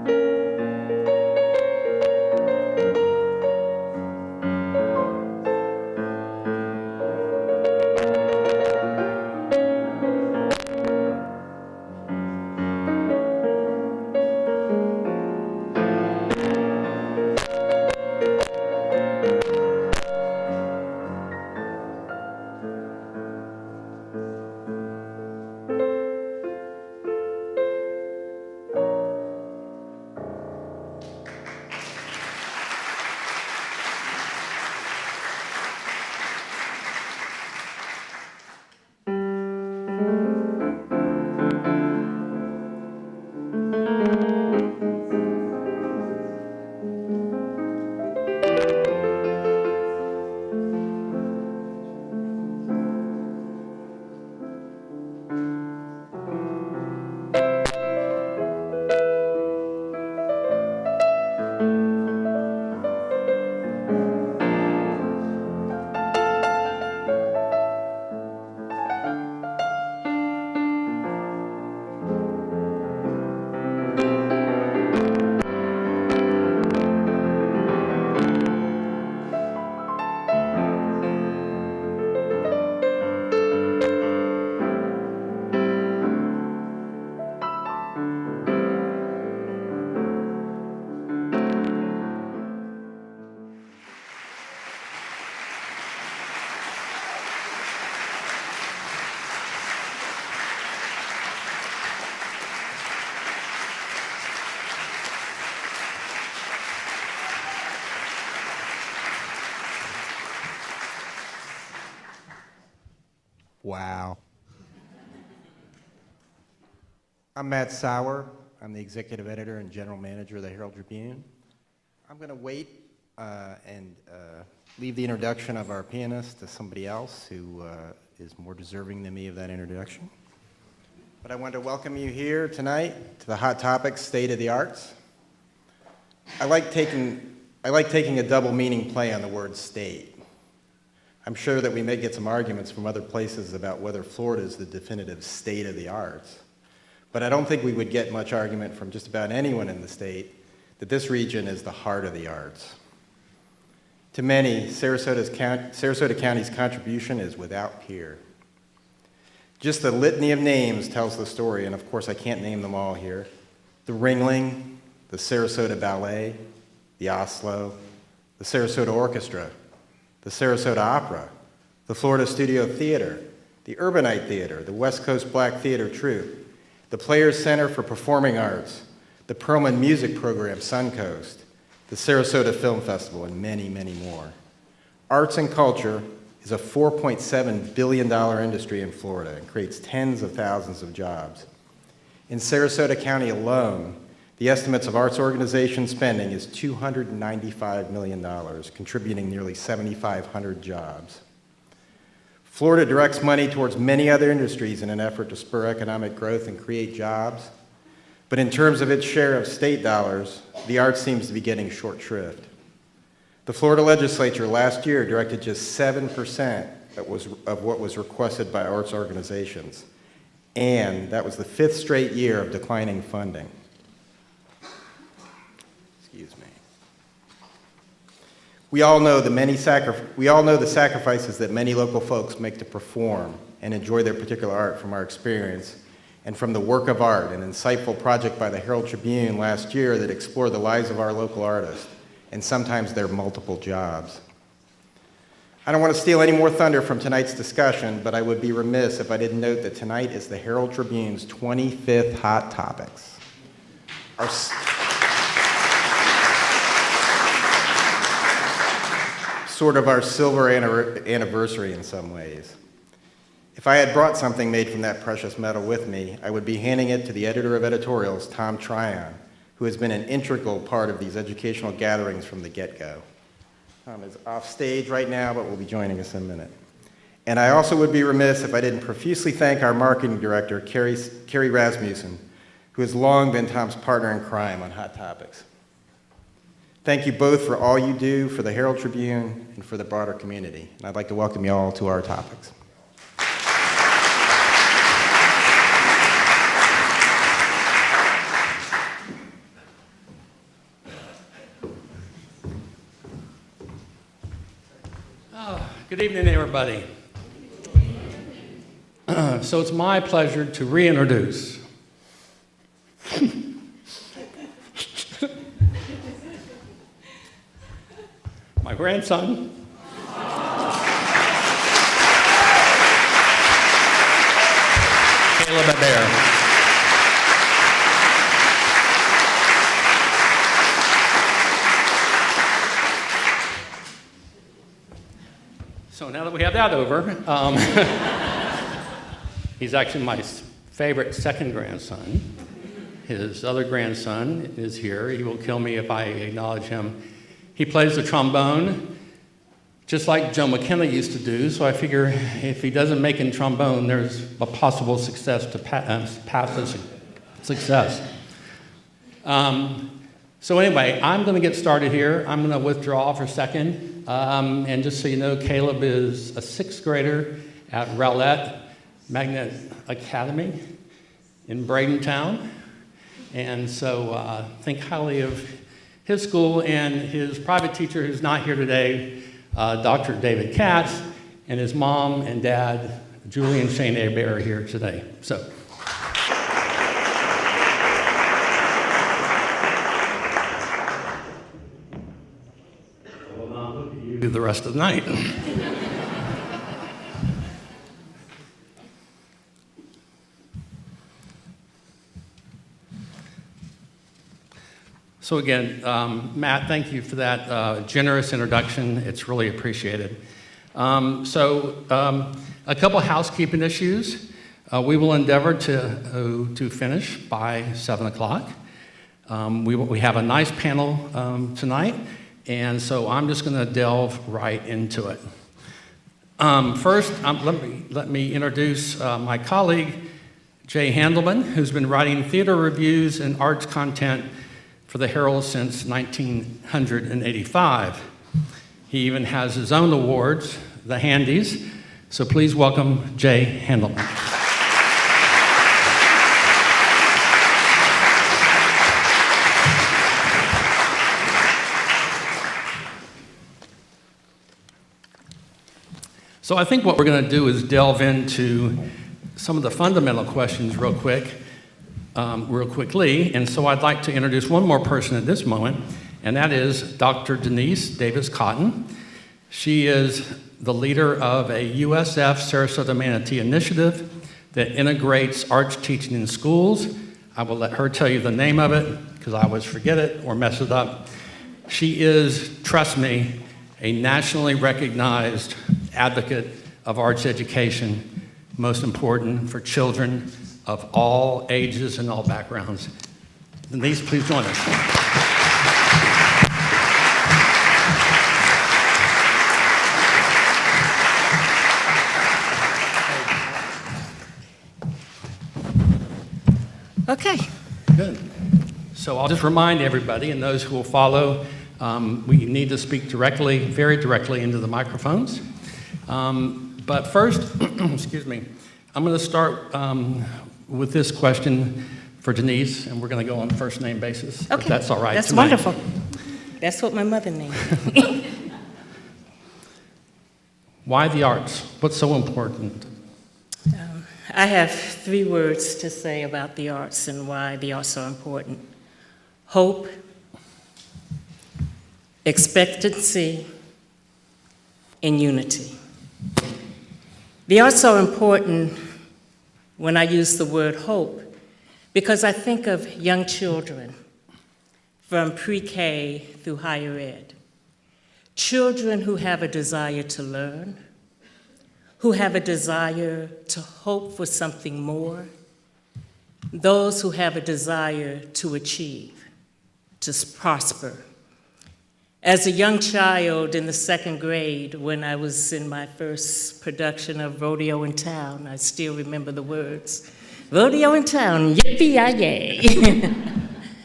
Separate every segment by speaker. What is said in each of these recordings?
Speaker 1: you. Wow. I'm Matt Sauer. I'm the executive editor and general manager of the Herald Tribune. I'm going to wait and leave the introduction of our pianist to somebody else who is more deserving than me of that introduction. But I wanted to welcome you here tonight to the Hot Topics State of the Arts. I like taking a double meaning play on the word state. I'm sure that we may get some arguments from other places about whether Florida is the definitive state of the arts. But I don't think we would get much argument from just about anyone in the state that this region is the heart of the arts. To many, Sarasota County's contribution is without peer. Just the litany of names tells the story, and of course I can't name them all here. The Ringling, the Sarasota Ballet, the Oslo, the Sarasota Orchestra, the Sarasota Opera, the Florida Studio Theater, the Urbanite Theater, the West Coast Black Theater Troupe, the Players Center for Performing Arts, the Perlman Music Program Suncoast, the Sarasota Film Festival, and many, many more. Arts and culture is a $4.7 billion industry in Florida and creates tens of thousands of jobs. In Sarasota County alone, the estimates of arts organization spending is $295 million, contributing nearly 7,500 jobs. Florida directs money towards many other industries in an effort to spur economic growth and create jobs. But in terms of its share of state dollars, the arts seems to be getting short shrift. The Florida legislature last year directed just 7% of what was requested by arts organizations. And that was the 5th straight year of declining funding. Excuse me. We all know the sacrifices that many local folks make to perform and enjoy their particular art from our experience and from the work of art, an insightful project by the Herald Tribune last year that explored the lives of our local artists and sometimes their multiple jobs. I don't want to steal any more thunder from tonight's discussion, but I would be remiss if I didn't note that tonight is the Herald Tribune's 25th Hot Topics. Sort of our silver anniversary in some ways. If I had brought something made from that precious metal with me, I would be handing it to the editor of editorials, Tom Tryon, who has been an integral part of these educational gatherings from the get-go. Tom is off stage right now, but will be joining us in a minute. And I also would be remiss if I didn't profusely thank our marketing director, Carrie Rasmussen, who has long been Tom's partner in crime on Hot Topics. Thank you both for all you do for the Herald Tribune and for the broader community. And I'd like to welcome you all to our topics.
Speaker 2: Good evening, everybody. So it's my pleasure to reintroduce my grandson, Caleb Adair. So now that we have that over, he's actually my favorite second grandson. His other grandson is here. He will kill me if I acknowledge him. He plays the trombone, just like Joe McKenna used to do, so I figure if he doesn't make it in trombone, there's a possible success to path the success. So anyway, I'm going to get started here. I'm going to withdraw for a second. And just so you know, Caleb is a 6th grader at Rowlett Magnet Academy in Bradentown. And so think highly of his school and his private teacher who's not here today, Dr. David Katz, and his mom and dad, Julie and Shane Abear, are here today. So. The rest of the night. So again, Matt, thank you for that generous introduction. It's really appreciated. A couple housekeeping issues. We will endeavor to finish by 7 o'clock. We have a nice panel tonight, and so I'm just going to delve right into it. First, let me introduce my colleague, Jay Handelman, who's been writing theater reviews and arts content for the Herald since 1985. He even has his own awards, the Handies. So please welcome Jay Handelman. So I think what we're going to do is delve into some of the fundamental questions real quickly. And so I'd like to introduce one more person at this moment, and that is Dr. Denise Davis-Cotton. She is the leader of a USF Sarasota Manatee initiative that integrates arts teaching in schools. I will let her tell you the name of it, because I always forget it or mess it up. She is, trust me, a nationally recognized advocate of arts education, most important for children of all ages and all backgrounds. Denise, please join us.
Speaker 3: Okay.
Speaker 2: Good. So I'll just remind everybody and those who will follow, we need to speak directly, very directly into the microphones. But first, excuse me, I'm going to start with this question for Denise, and we're going to go on a first name basis.
Speaker 3: Okay.
Speaker 2: If that's all right.
Speaker 3: That's
Speaker 2: tonight.
Speaker 3: wonderful. That's what my mother named me.
Speaker 2: Why the arts? What's so important?
Speaker 3: I have 3 words to say about the arts and why the arts are important: hope, expectancy, and unity. The arts are important when I use the word hope because I think of young children from pre-K through higher ed, children who have a desire to learn, who have a desire to hope for something more, those who have a desire to achieve, to prosper. As a young child in the 2nd grade, when I was in my first production of Rodeo in Town, I still remember the words, "Rodeo in Town, yippee-yi-yay."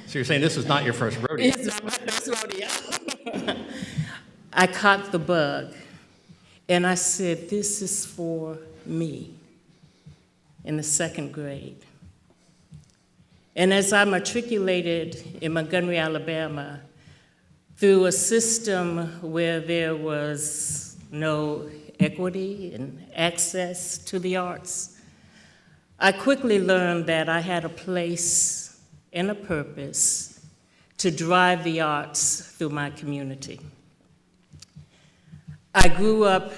Speaker 2: So you're saying this is not your first rodeo?
Speaker 3: It's not my first rodeo. I caught the bug, and I said, "This is for me," in the 2nd grade. And as I matriculated in Montgomery, Alabama, through a system where there was no equity and access to the arts, I quickly learned that I had a place and a purpose to drive the arts through my community. I grew up,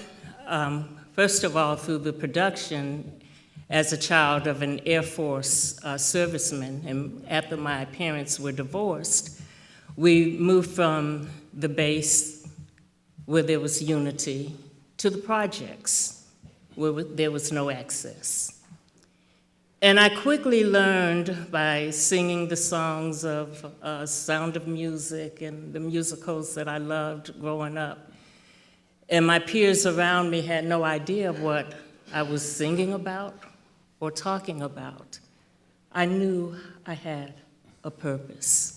Speaker 3: first of all, through the production as a child of an Air Force serviceman, and after my parents were divorced, we moved from the base where there was unity to the projects where there was no access. And I quickly learned by singing the songs of Sound of Music and the musicals that I loved growing up. And my peers around me had no idea what I was singing about or talking about. I knew I had a purpose.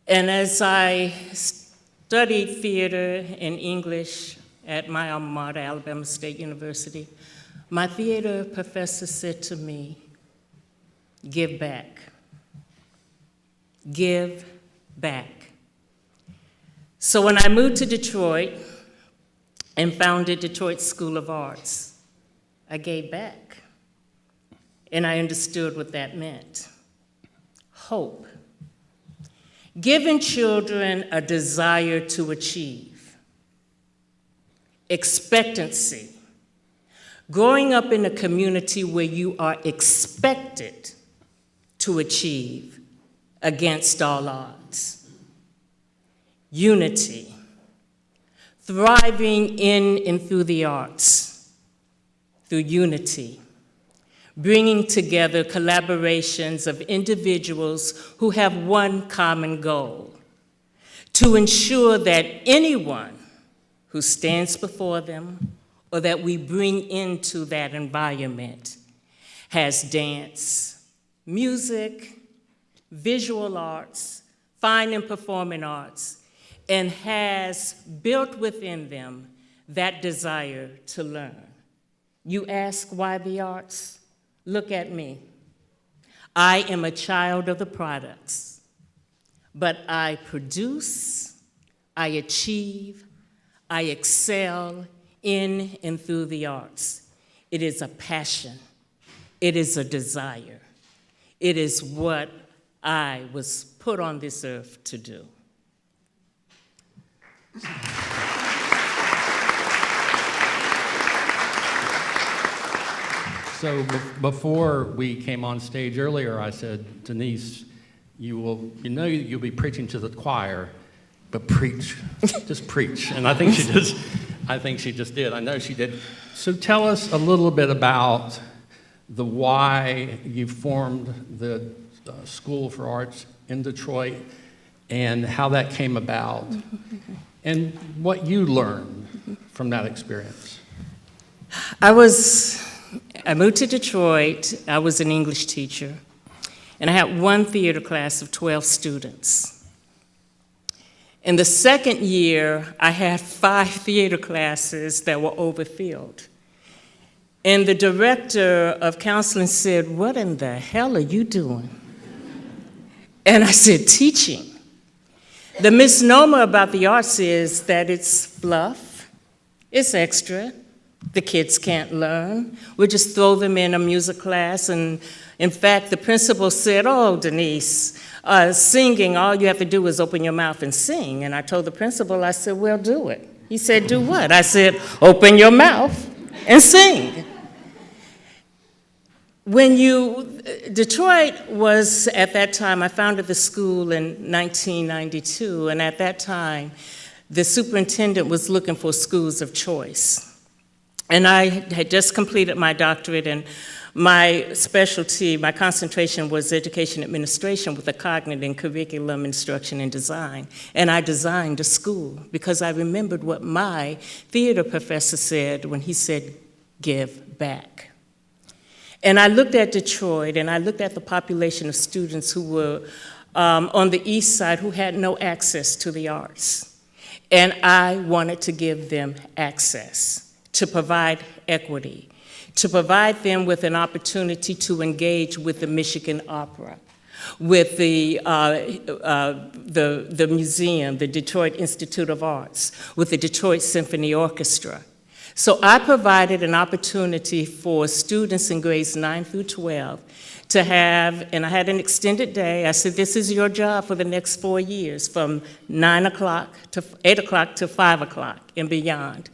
Speaker 3: And as I studied theater and English at my alma mater, Alabama State University, my theater professor said to me, "Give back. Give back." So when I moved to Detroit and founded Detroit School of Arts, I gave back. And I understood what that meant. Hope. Giving children a desire to achieve. Expectancy. Growing up in a community where you are expected to achieve against all odds. Unity. thriving in and through the arts, through unity, bringing together collaborations of individuals who have one common goal, to ensure that anyone who stands before them or that we bring into that environment has dance, music, visual arts, fine and performing arts, and has built within them that desire to learn. You ask why the arts? Look at me. I am a child of the products, but I produce, I achieve, I excel in and through the arts. It is a passion. It is a desire. It is what I was put on this earth to do.
Speaker 2: So before we came on stage earlier, I said, Denise, you'll be preaching to the choir, but preach, just preach. And I think she just did. I know she did. So tell us a little bit about the why you formed the School for Arts in Detroit and how that came about and what you learned from that experience.
Speaker 3: I moved to Detroit. I was an English teacher, and I had one theater class of 12 students. In the second year, I had 5 theater classes that were overfilled. And the director of counseling said, "What in the hell are you doing?" And I said, "Teaching." The misnomer about the arts is that it's fluff, it's extra, the kids can't learn. We just throw them in a music class, and in fact, the principal said, "Oh, Denise, singing, all you have to do is open your mouth and sing." And I told the principal, I said, "Well, do it." He said, "Do what?" I said, "Open your mouth and sing." Detroit was, at that time, I founded the school in 1992, and at that time, the superintendent was looking for schools of choice. And I had just completed my doctorate, and my specialty, my concentration was education administration with a cognitive and curriculum instruction and design. And I designed a school because I remembered what my theater professor said when he said, "Give back." And I looked at Detroit, and I looked at the population of students who were on the east side who had no access to the arts. And I wanted to give them access, to provide equity, to provide them with an opportunity to engage with the Michigan Opera, with the museum, the Detroit Institute of Arts, with the Detroit Symphony Orchestra. So I provided an opportunity for students in grades 9 through 12 to have, and I had an extended day. I said, "This is your job for the next 4 years, from 9 o'clock to 8 o'clock to 5 o'clock and beyond."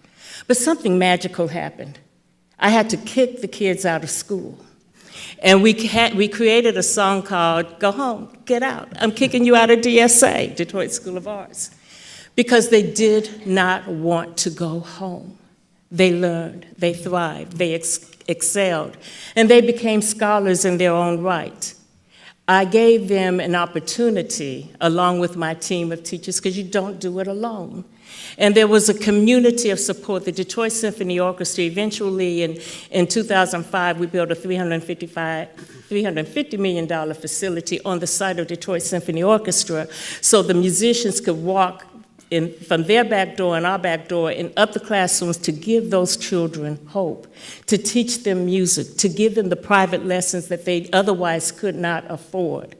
Speaker 3: But something magical happened. I had to kick the kids out of school. And we created a song called "Go Home, Get Out. I'm Kicking You Out of DSA," Detroit School of Arts, because they did not want to go home. They learned, they thrived, they excelled, and they became scholars in their own right. I gave them an opportunity, along with my team of teachers, because you don't do it alone. And there was a community of support. The Detroit Symphony Orchestra, eventually in 2005, we built a $350 million facility on the site of Detroit Symphony Orchestra so the musicians could walk from their back door and our back door and up the classrooms to give those children hope, to teach them music, to give them the private lessons that they otherwise could not afford.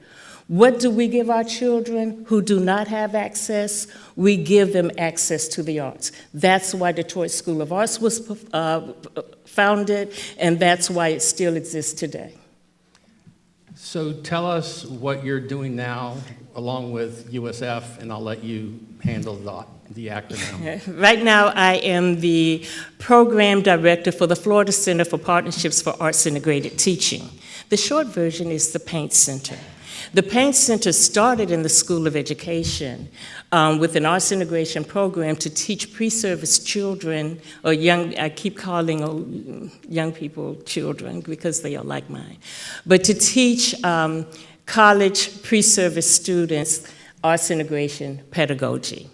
Speaker 3: What do we give our children who do not have access? We give them access to the arts. That's why Detroit School of Arts was founded, and that's why it still exists today.
Speaker 2: So tell us what you're doing now, along with USF, and I'll let you handle the acronym.
Speaker 3: Right now, I am the program director for the Florida Center for Partnerships for Arts Integrated Teaching. The short version is the PAINT Center. The Paint Center started in the School of Education with an arts integration program to teach pre-service children, or young, I keep calling young people children because they are like mine, but to teach college pre-service students arts integration pedagogy.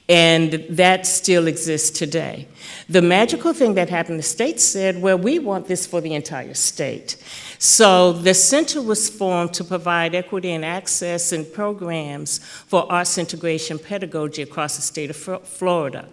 Speaker 3: And that still exists today. The magical thing that happened, the state said, well, we want this for the entire state. So the center was formed to provide equity and access and programs for arts integration pedagogy across the state of Florida.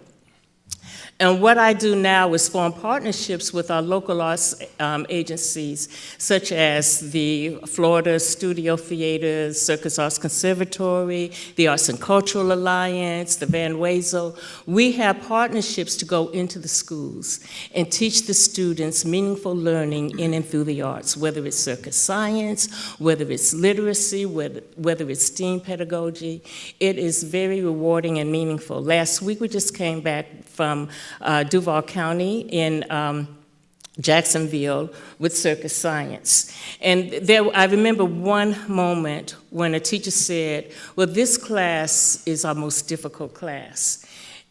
Speaker 3: And what I do now is form partnerships with our local arts agencies, such as the Florida Studio Theaters, Circus Arts Conservatory, the Arts and Cultural Alliance, the Van Wezel. We have partnerships to go into the schools and teach the students meaningful learning in and through the arts, whether it's circus science, whether it's literacy, whether it's STEAM pedagogy. It is very rewarding and meaningful. Last week we just came back from Duval County in Jacksonville with circus science. And I remember one moment when a teacher said, well, this class is our most difficult class.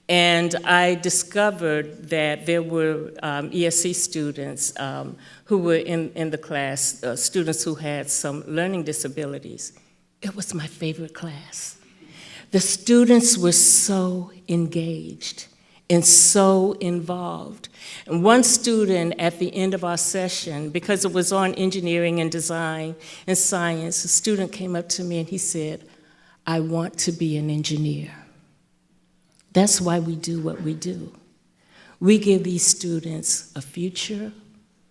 Speaker 3: And I discovered that there were ESC students who were in the class, students who had some learning disabilities. It was my favorite class. The students were so engaged and so involved. And one student at the end of our session, because it was on engineering and design and science, a student came up to me and he said, I want to be an engineer. That's why we do what we do. We give these students a future,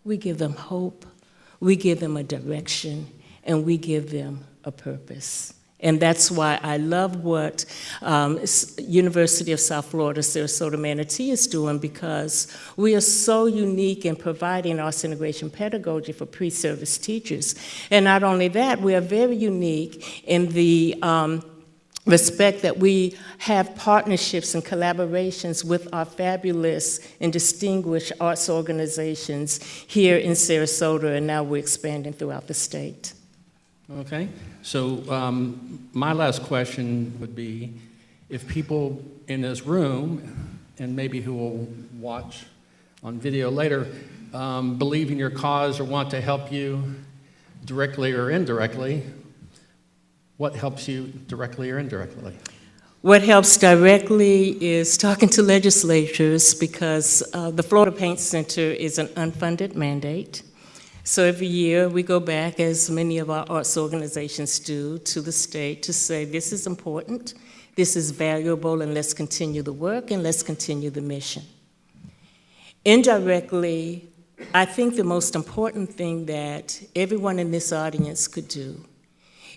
Speaker 3: we give them hope, we give them a direction, and we give them a purpose. And that's why I love what University of South Florida, Sarasota Manatee is doing, because we are so unique in providing arts integration pedagogy for pre-service teachers. And not only that, we are very unique in the respect that we have partnerships and collaborations with our fabulous and distinguished arts organizations here in Sarasota, and now we're expanding throughout the state.
Speaker 2: Okay, so my last question would be, if people in this room, and maybe who will watch on video later, believe in your cause or want to help you directly or indirectly, what helps you directly or indirectly?
Speaker 3: What helps directly is talking to legislatures, because the Florida Paint Center is an unfunded mandate. So every year we go back, as many of our arts organizations do, to the state to say this is important, this is valuable, and let's continue the work and let's continue the mission. Indirectly, I think the most important thing that everyone in this audience could do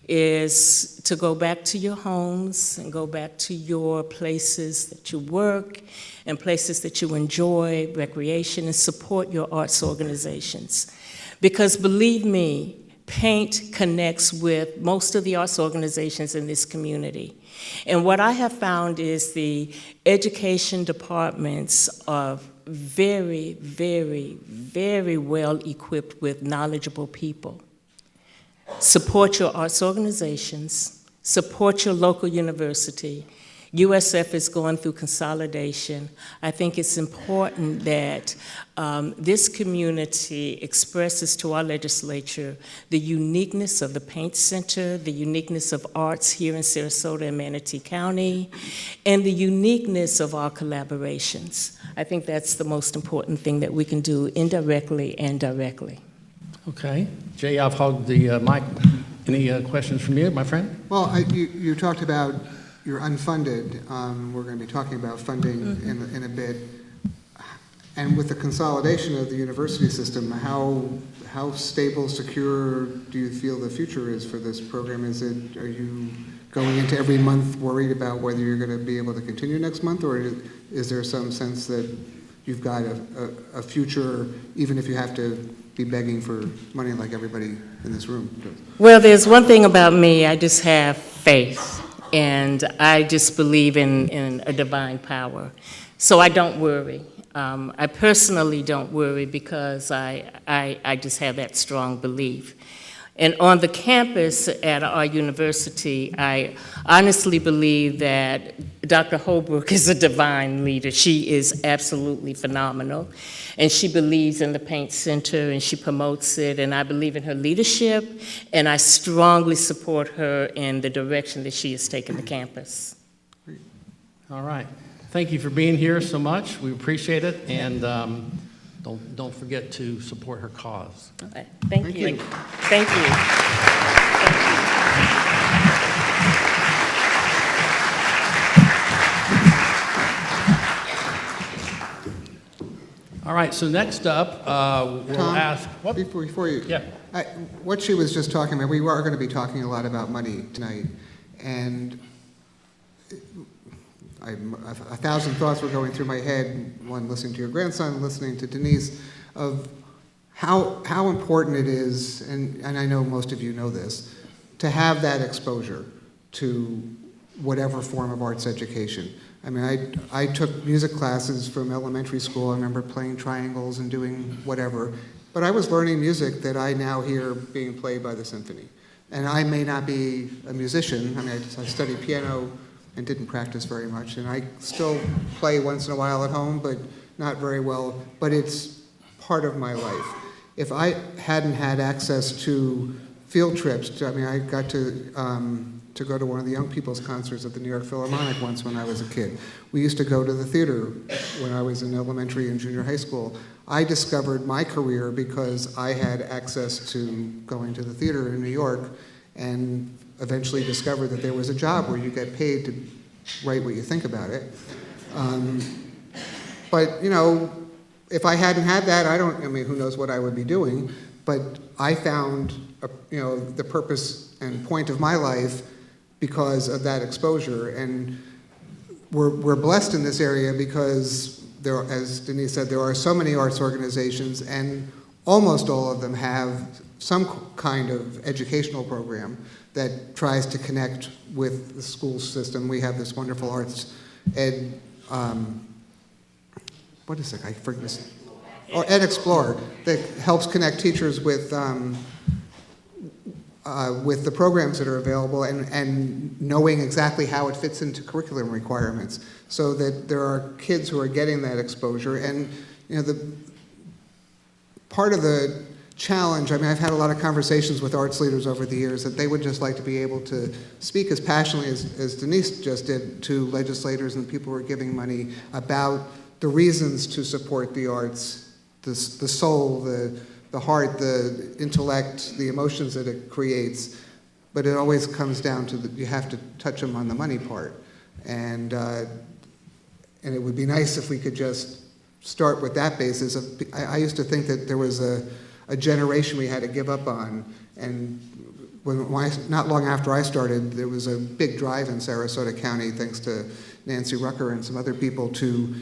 Speaker 3: is to go back to your homes and go back to your places that you work and places that you enjoy recreation, and support your arts organizations. Because believe me, paint connects with most of the arts organizations in this community. And what I have found is the education departments are very, very, very well equipped with knowledgeable people. Support your arts organizations, support your local university. USF is going through consolidation. I think it's important that this community expresses to our legislature the uniqueness of the Paint Center, the uniqueness of arts here in Sarasota and Manatee County, and the uniqueness of our collaborations. I think that's the most important thing that we can do indirectly and directly.
Speaker 2: Okay. Jay, I've hogged the mic. Any questions from you, my friend?
Speaker 4: Well, you talked about you're unfunded. We're going to be talking about funding in a bit. And with the consolidation of the university system, how stable, secure do you feel the future is for this program? Are you going into every month worried about whether you're going to be able to continue next month, or is there some sense that you've got a future, even if you have to be begging for money like everybody in this room does?
Speaker 3: Well, there's one thing about me, I just have faith. And I just believe in a divine power. So I don't worry. I personally don't worry, because I just have that strong belief. And on the campus at our university, I honestly believe that Dr. Holbrook is a divine leader. She is absolutely phenomenal. And she believes in the Paint Center, and she promotes it, and I believe in her leadership, and I strongly support her in the direction that she has taken the campus.
Speaker 2: All right. Thank you for being here so much. We appreciate it, and don't forget to support her cause.
Speaker 3: Okay. Thank you. Thank you.
Speaker 2: All right, so next up, we'll
Speaker 4: Tom,
Speaker 2: ask... What?
Speaker 4: Before you...
Speaker 2: Yeah.
Speaker 4: What she was just talking about, we are going to be talking a lot about money tonight, and a thousand thoughts were going through my head, one listening to your grandson, listening to Denise, of how important it is, and I know most of you know this, to have that exposure to whatever form of arts education. I mean, I took music classes from elementary school. I remember playing triangles and doing whatever, but I was learning music that I now hear being played by the symphony. And I may not be a musician. I mean, I studied piano and didn't practice very much, and I still play once in a while at home, but not very well, but it's part of my life. If I hadn't had access to field trips, I mean, I got to go to one of the young people's concerts at the New York Philharmonic once when I was a kid. We used to go to the theater when I was in elementary and junior high school. I discovered my career because I had access to going to the theater in New York, and eventually discovered that there was a job where you get paid to write what you think about it. But, you know, if I hadn't had that, I mean, who knows what I would be doing, but I found, you know, the purpose and point of my life because of that exposure. And we're blessed in this area because there, as Denise said, there are so many arts organizations, and almost all of them have some kind of educational program that tries to connect with the school system. We have this wonderful arts ed, what is it? I forget this. Oh, Ed Explorer, that helps connect teachers with the programs that are available and knowing exactly how it fits into curriculum requirements, so that there are kids who are getting that exposure. And you know, the part of the challenge, I mean, I've had a lot of conversations with arts leaders over the years that they would just like to be able to speak as passionately as Denise just did to legislators and people who are giving money about the reasons to support the arts, the soul, the heart, the intellect, the emotions that it creates. But it always comes down to you have to touch them on the money part. And it would be nice if we could just start with that basis. I used to think that there was a generation we had to give up on. And not long after I started, there was a big drive in Sarasota County, thanks to Nancy Rucker and some other people, to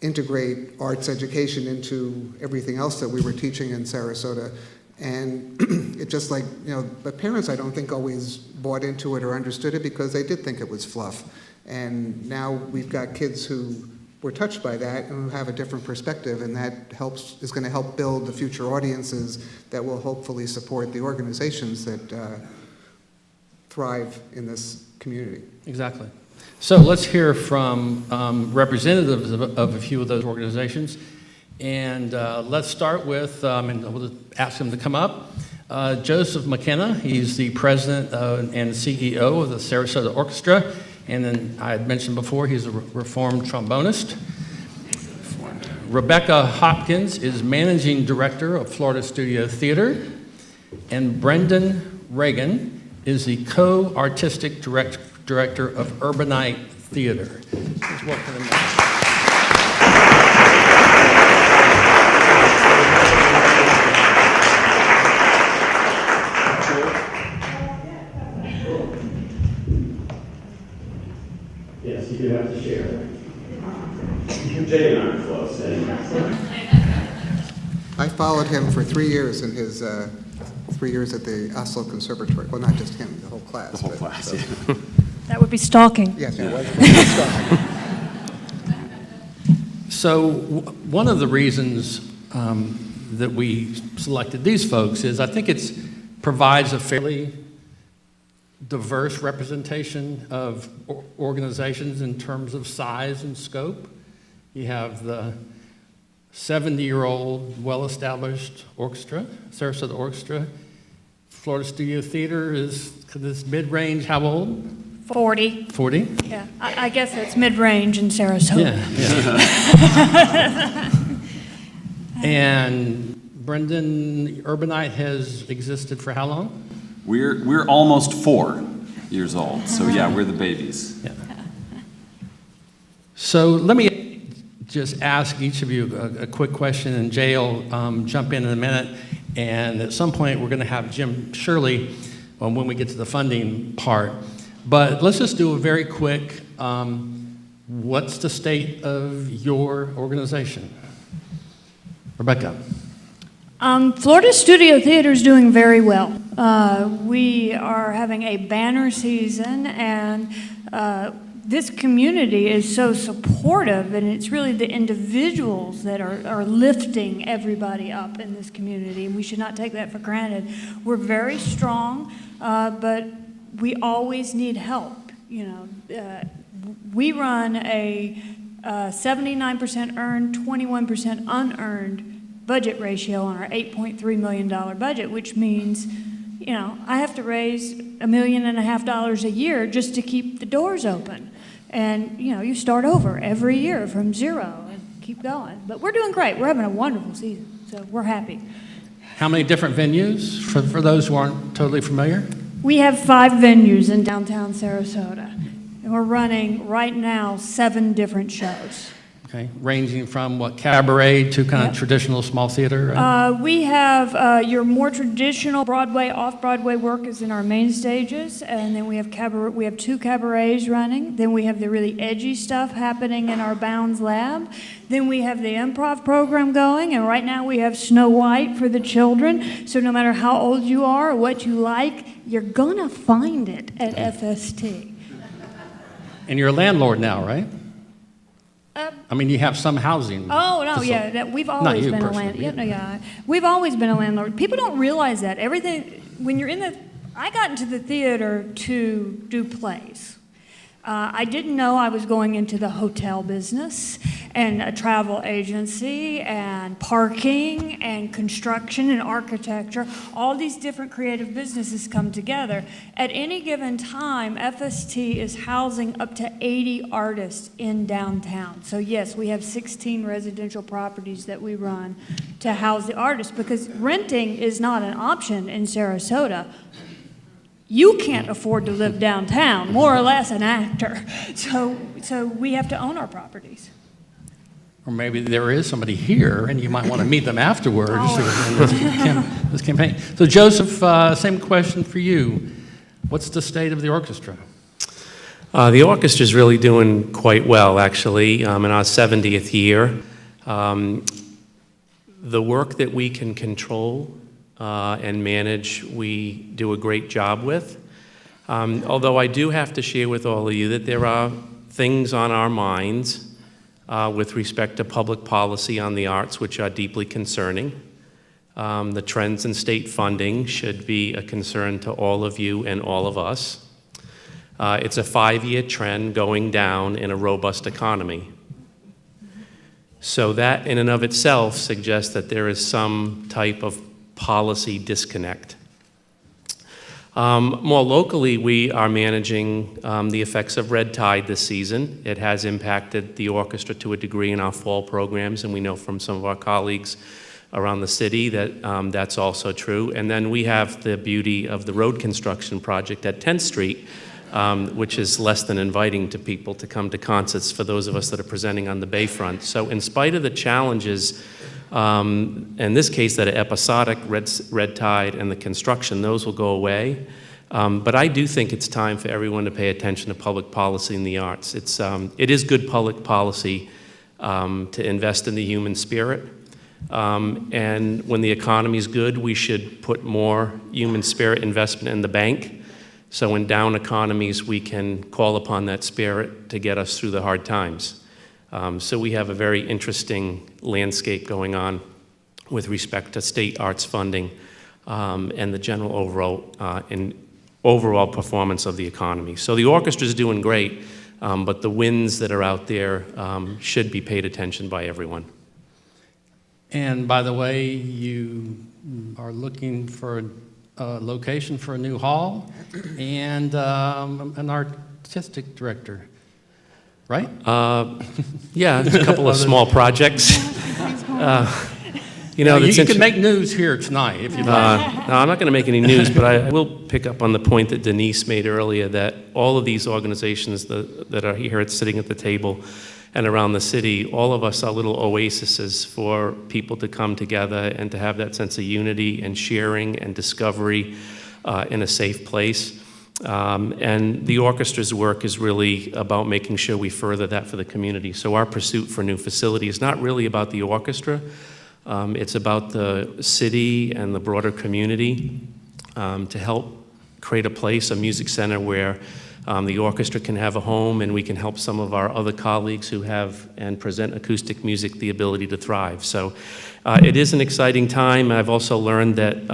Speaker 4: integrate arts education into everything else that we were teaching in Sarasota. And it just like, you know, but parents I don't think always bought into it or understood it because they did think it was fluff. And now we've got kids who were touched by that and who have a different perspective, and that is going to help build the future audiences that will hopefully support the organizations that thrive in this community.
Speaker 2: Exactly. So let's hear from representatives of a few of those organizations. And let's start with, and we'll ask him to come up, Joseph McKenna. He's the president and CEO of the Sarasota Orchestra. And then I had mentioned before, he's a reformed trombonist. Rebecca Hopkins is managing director of Florida Studio Theater. And Brendan Reagan is the co-artistic director of Urbanite Theater. Please welcome them.
Speaker 5: Yes, you do have to share. Jay and I are close.
Speaker 4: I followed him for 3 years in his 3 years at the Oslo Conservatory. Well, not just him, the whole class.
Speaker 5: The whole class, yeah.
Speaker 6: That would be stalking.
Speaker 4: Yes, it was.
Speaker 2: So one of the reasons that we selected these folks is I think it's provides a fairly diverse representation of organizations in terms of size and scope. You have the 70-year-old, well-established orchestra, Sarasota Orchestra. Florida Studio Theater is this mid-range, how old?
Speaker 6: 40.
Speaker 2: 40?
Speaker 6: Yeah, I guess that's mid-range in Sarasota.
Speaker 2: Yeah. And Brendan, Urbanite has existed for how long?
Speaker 7: We're almost 4 years old, so yeah, we're the babies.
Speaker 2: Yeah. So let me just ask each of you a quick question, and Jay will jump in a minute. And at some point, we're going to have Jim Shirley when we get to the funding part. But let's just do a very quick, what's the state of your organization? Rebecca.
Speaker 6: Florida Studio Theater is doing very well. We are having a banner season, and this community is so supportive, and it's really the individuals that are lifting everybody up in this community, and we should not take that for granted. We're very strong, but we always need help. You know, we run a 79% earned, 21% unearned budget ratio on our $8.3 million budget, which means, you know, I have to raise $1.5 million a year just to keep the doors open. And, you know, you start over every year from zero and keep going. But we're doing great. We're having a wonderful season, so we're happy.
Speaker 2: How many different venues for those who aren't totally familiar?
Speaker 6: We have 5 venues in downtown Sarasota, and we're running right now 7 different shows.
Speaker 2: Okay, ranging from what, cabaret to kind
Speaker 6: Yep.
Speaker 2: of traditional small theater? Right?
Speaker 6: We have your more traditional Broadway, off-Broadway work is in our main stages, and then we have cabaret. We have 2 cabarets running. Then we have the really edgy stuff happening in our Bounds Lab. Then we have the improv program going, and right now we have Snow White for the children. So no matter how old you are or what you like, you're gonna find it at FST.
Speaker 2: And you're a landlord now, right? I mean, you have some housing.
Speaker 6: Oh, no,
Speaker 2: facility.
Speaker 6: yeah, we've
Speaker 2: Not
Speaker 6: always
Speaker 2: you
Speaker 6: been a
Speaker 2: personally,
Speaker 6: landlord.
Speaker 2: but
Speaker 6: Yeah, no, yeah, we've always been a landlord. People don't realize that. Everything, when you're in the, I got into the theater to do plays. I didn't know I was going into the hotel business and a travel agency and parking and construction and architecture. All these different creative businesses come together. At any given time, FST is housing up to 80 artists in downtown. So yes, we have 16 residential properties that we run to house the artists, because renting is not an option in Sarasota. You can't afford to live downtown, more or less an actor. So we have to own our properties.
Speaker 2: Or maybe there is somebody here, and you might want to meet them afterwards in this campaign. So Joseph, same question for you. What's the state of the orchestra?
Speaker 8: The orchestra is really doing quite well, actually, in our 70th year. The work that we can control and manage, we do a great job with. Although I do have to share with all of you that there are things on our minds with respect to public policy on the arts which are deeply concerning. The trends in state funding should be a concern to all of you and all of us. It's a 5-year trend going down in a robust economy. So that in and of itself suggests that there is some type of policy disconnect. More locally, we are managing the effects of red tide this season. It has impacted the orchestra to a degree in our fall programs, and we know from some of our colleagues around the city that that's also true. And then we have the beauty of the road construction project at 10th Street, which is less than inviting to people to come to concerts for those of us that are presenting on the Bayfront. So in spite of the challenges, in this case that are episodic, red tide and the construction, those will go away. But I do think it's time for everyone to pay attention to public policy in the arts. It is good public policy to invest in the human spirit. And when the economy's good, we should put more human spirit investment in the bank. So in down economies, we can call upon that spirit to get us through the hard times. So we have a very interesting landscape going on with respect to state arts funding. and the general overall performance of the economy. So the orchestra's doing great, but the wins that are out there should be paid attention by everyone.
Speaker 2: And by the way, you are looking for a location for a new hall and an artistic director, right?
Speaker 8: Yeah, it's a couple of small projects.
Speaker 2: You can make news here tonight if you'd like.
Speaker 8: No, I'm not going to make any news, but I will pick up on the point that Denise made earlier, that all of these organizations that are here sitting at the table and around the city, all of us are little oases for people to come together and to have that sense of unity and sharing and discovery in a safe place. And the orchestra's work is really about making sure we further that for the community. So our pursuit for new facility is not really about the orchestra. It's about the city and the broader community to help create a place, a music center where the orchestra can have a home, and we can help some of our other colleagues who have and present acoustic music the ability to thrive. So it is an exciting time. I've also learned that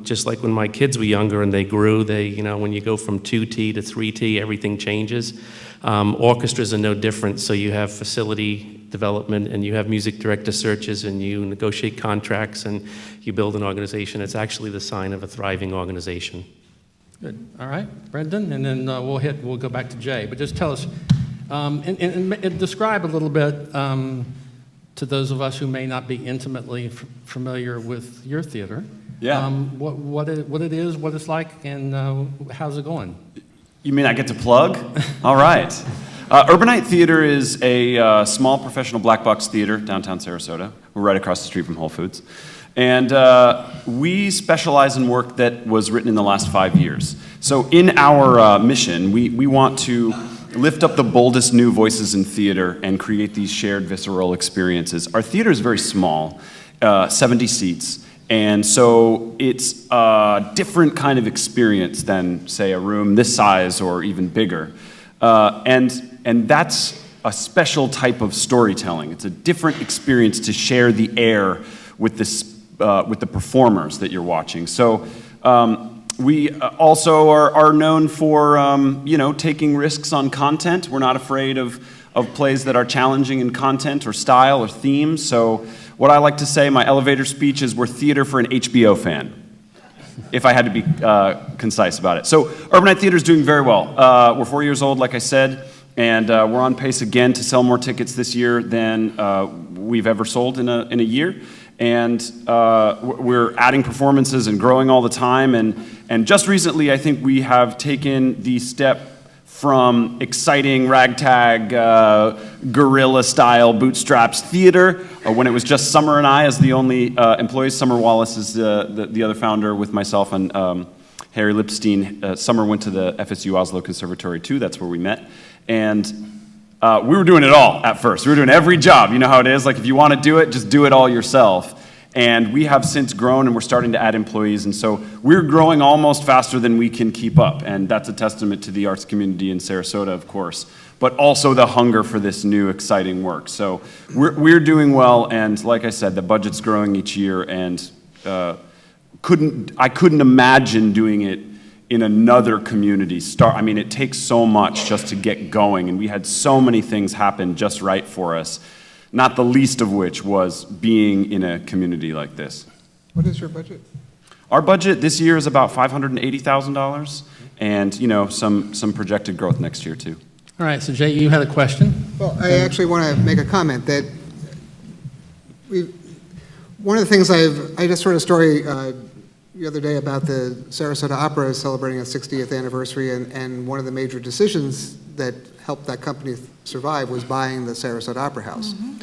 Speaker 8: just like when my kids were younger and they grew, when you go from 2T to 3T, everything changes. Orchestras are no different. So you have facility development, and you have music director searches, and you negotiate contracts, and you build an organization. It's actually the sign of a thriving organization.
Speaker 2: Good. All right, Brendan, and then we'll go back to Jay. But just tell us, and describe a little bit to those of us who may not be intimately familiar with your theater.
Speaker 7: Yeah.
Speaker 2: What it is, what it's like, and how's it going?
Speaker 7: You mean I get to plug? All right. Urbanite Theater is a small professional black box theater downtown Sarasota. We're right across the street from Whole Foods. And we specialize in work that was written in the last 5 years. So in our mission, we want to lift up the boldest new voices in theater and create these shared visceral experiences. Our theater is very small, 70 seats. And so it's a different kind of experience than, say, a room this size or even bigger. And that's a special type of storytelling. It's a different experience to share the air with the performers that you're watching. So we also are known for taking risks on content. We're not afraid of plays that are challenging in content or style or theme. So what I like to say, my elevator speech is, we're theater for an HBO fan, if I had to be concise about it. So Urbanite Theater is doing very well. We're 4 years old, like I said, and we're on pace again to sell more tickets this year than we've ever sold in a year. And we're adding performances and growing all the time. And just recently, I think we have taken the step from exciting ragtag, guerrilla-style bootstraps theater, when it was just Summer and I as the only employees. Summer Wallace is the other founder with myself and Harry Lipstein. Summer went to the FSU Oslo Conservatory too. That's where we met. And we were doing it all at first. We were doing every job. You know how it is. Like, if you want to do it, just do it all yourself. And we have since grown, and we're starting to add employees. And so we're growing almost faster than we can keep up. And that's a testament to the arts community in Sarasota, of course, but also the hunger for this new, exciting work. So we're doing well. And like I said, the budget's growing each year. And I couldn't imagine doing it in another community. I mean, it takes so much just to get going. And we had so many things happen just right for us, not the least of which was being in a community like this.
Speaker 4: What is your budget?
Speaker 7: Our budget this year is about $580,000, and some projected growth next year too.
Speaker 2: All right, so Jay, you had a question?
Speaker 4: Well, I actually want to make a comment that one of the things I just heard a story the other day about the Sarasota Opera celebrating its 60th anniversary, and one of the major decisions that helped that company survive was buying the Sarasota Opera House. Mm-hmm.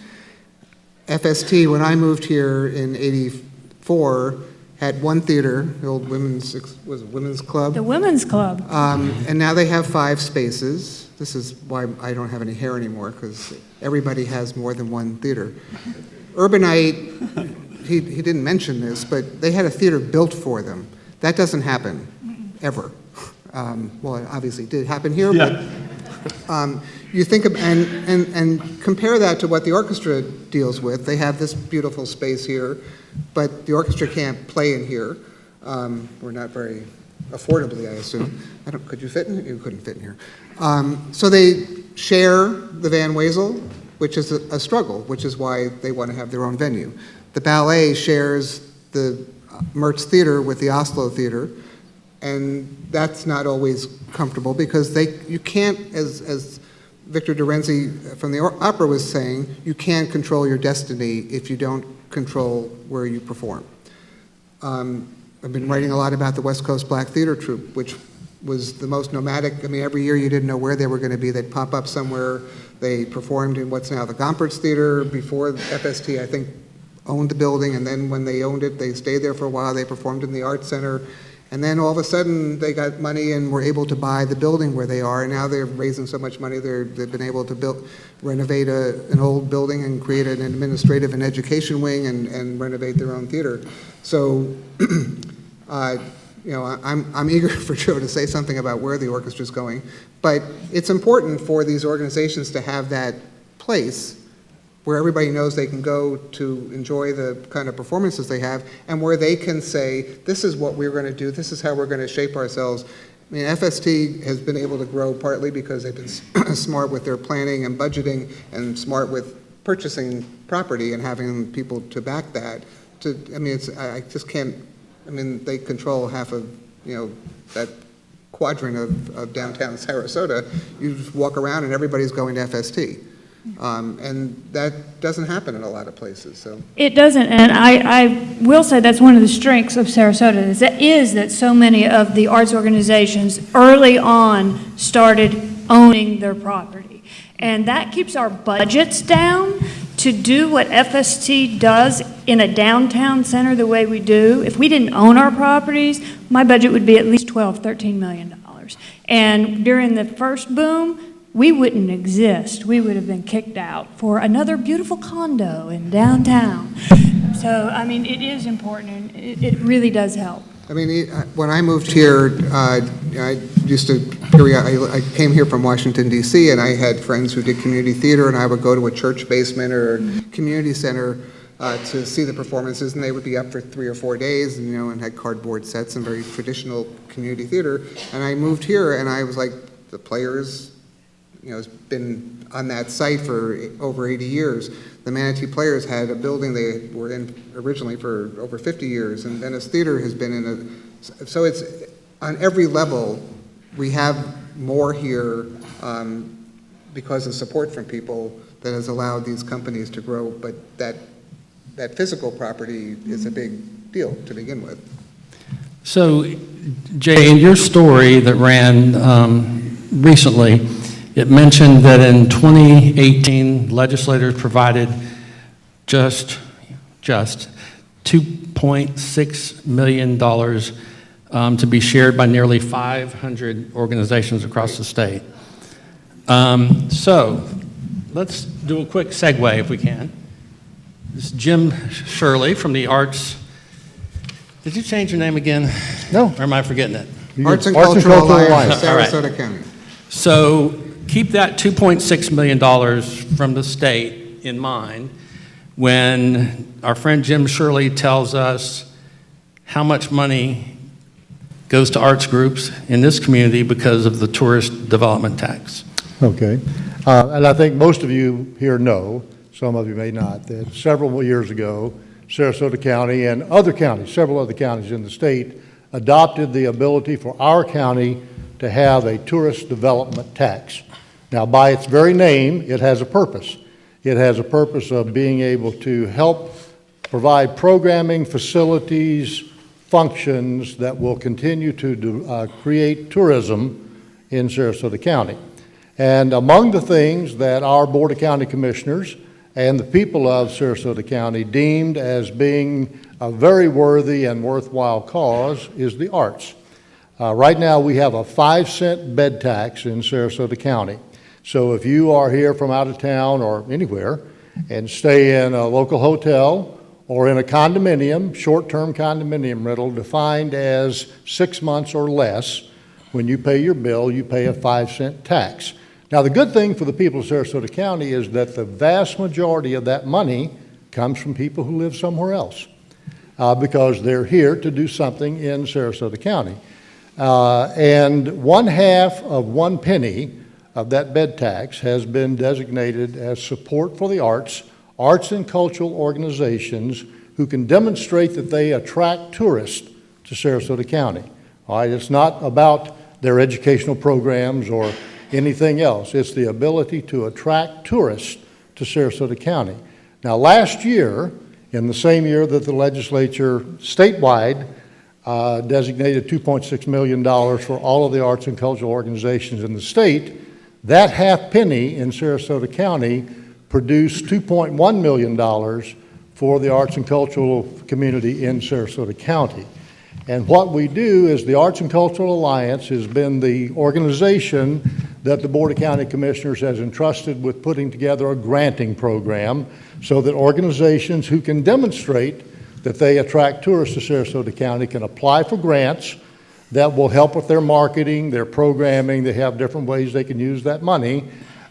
Speaker 4: FST, when I moved here in '84, had one theater, the old women's club.
Speaker 6: The Women's Club.
Speaker 4: And now they have 5 spaces. This is why I don't have any hair anymore, because everybody has more than one theater. Urbanite, he didn't mention this, but they had a theater built for them. That doesn't happen, ever. Well, it obviously did happen here, yeah. But you think of, and compare that to what the orchestra deals with. They have this beautiful space here, but the orchestra can't play in here. or not very affordably, I assume. Could you fit in? You couldn't fit in here. So they share the Van Wezel, which is a struggle, which is why they want to have their own venue. The ballet shares the Mertz Theater with the Oslo Theater, and that's not always comfortable because you can't, as Victor Dorenzi from the opera was saying, you can't control your destiny if you don't control where you perform. I've been writing a lot about the West Coast Black Theater Troupe, which was the most nomadic. I mean, every year you didn't know where they were going to be. They'd pop up somewhere. They performed in what's now the Gompertz Theater. Before FST, I think, owned the building, and then when they owned it, they stayed there for a while. They performed in the Art Center. And then all of a sudden, they got money and were able to buy the building where they are. And now they're raising so much money, they've been able to renovate an old building and create an administrative and education wing and renovate their own theater. So, you know, I'm eager for Joe to say something about where the orchestra's going. But it's important for these organizations to have that place where everybody knows they can go to enjoy the kind of performances they have, and where they can say, this is what we're going to do, this is how we're going to shape ourselves. I mean, FST has been able to grow partly because they've been smart with their planning and budgeting and smart with purchasing property and having people to back that. I mean, I just can't, I mean, they control half of, you know, that quadrant of downtown Sarasota. You just walk around and everybody's going to FST. And that doesn't happen in a lot of places. So
Speaker 6: It doesn't, and I will say that's one of the strengths of Sarasota is that so many of the arts organizations early on started owning their property. And that keeps our budgets down to do what FST does in a downtown center the way we do. If we didn't own our properties, my budget would be at least $13 million. And during the first boom, we wouldn't exist. We would have been kicked out for another beautiful condo in downtown. So, I mean, it is important, and it really does help.
Speaker 4: I mean, when I moved here, I came here from Washington, D.C., and I had friends who did community theater, and I would go to a church basement or community center to see the performances, and they would be up for 3 or 4 days, and, you know, and had cardboard sets and very traditional community theater. And I moved here, and I was like, the Players, you know, has been on that site for over 80 years. The Manatee Players had a building they were in originally for over 50 years, and Venice Theater has been in so it's on every level. We have more here because of support from people that has allowed these companies to grow, but that physical property is a big deal to begin with.
Speaker 2: So, Jay, in your story that ran recently, it mentioned that in 2018, legislators provided just $2.6 million to be shared by nearly 500 organizations across the state. So let's do a quick segue if we can. This is Jim Shirley from the Arts. Did you change your name again?
Speaker 9: No.
Speaker 2: Or am I forgetting it?
Speaker 4: Arts and Cultural Alliance, Sarasota County.
Speaker 2: So keep that $2.6 million from the state in mind when our friend Jim Shirley tells us how much money goes to arts groups in this community because of the tourist development tax.
Speaker 9: Okay. And I think most of you here know, some of you may not, that several years ago, Sarasota County and other counties, several other counties in the state, adopted the ability for our county to have a tourist development tax. Now, by its very name, it has a purpose. It has a purpose of being able to help provide programming, facilities, functions that will continue to create tourism in Sarasota County. And among the things that our Board of County Commissioners and the people of Sarasota County deemed as being a very worthy and worthwhile cause is the arts. Right now we have a 5-cent bed tax in Sarasota County. So if you are here from out of town or anywhere and stay in a local hotel or in a condominium, short-term condominium rental defined as 6 months or less, when you pay your bill, you pay a 5-cent tax. Now, the good thing for the people of Sarasota County is that the vast majority of that money comes from people who live somewhere else. because they're here to do something in Sarasota County. And 1/2 of 1 penny of that bed tax has been designated as support for the arts and cultural organizations who can demonstrate that they attract tourists to Sarasota County. All right, it's not about their educational programs or anything else. It's the ability to attract tourists to Sarasota County. Now, last year, in the same year that the legislature statewide designated $2.6 million for all of the arts and cultural organizations in the state, that 1/2 penny in Sarasota County produced $2.1 million for the arts and cultural community in Sarasota County. And what we do is the Arts and Cultural Alliance has been the organization that the Board of County Commissioners has entrusted with putting together a granting program so that organizations who can demonstrate that they attract tourists to Sarasota County can apply for grants that will help with their marketing, their programming. They have different ways they can use that money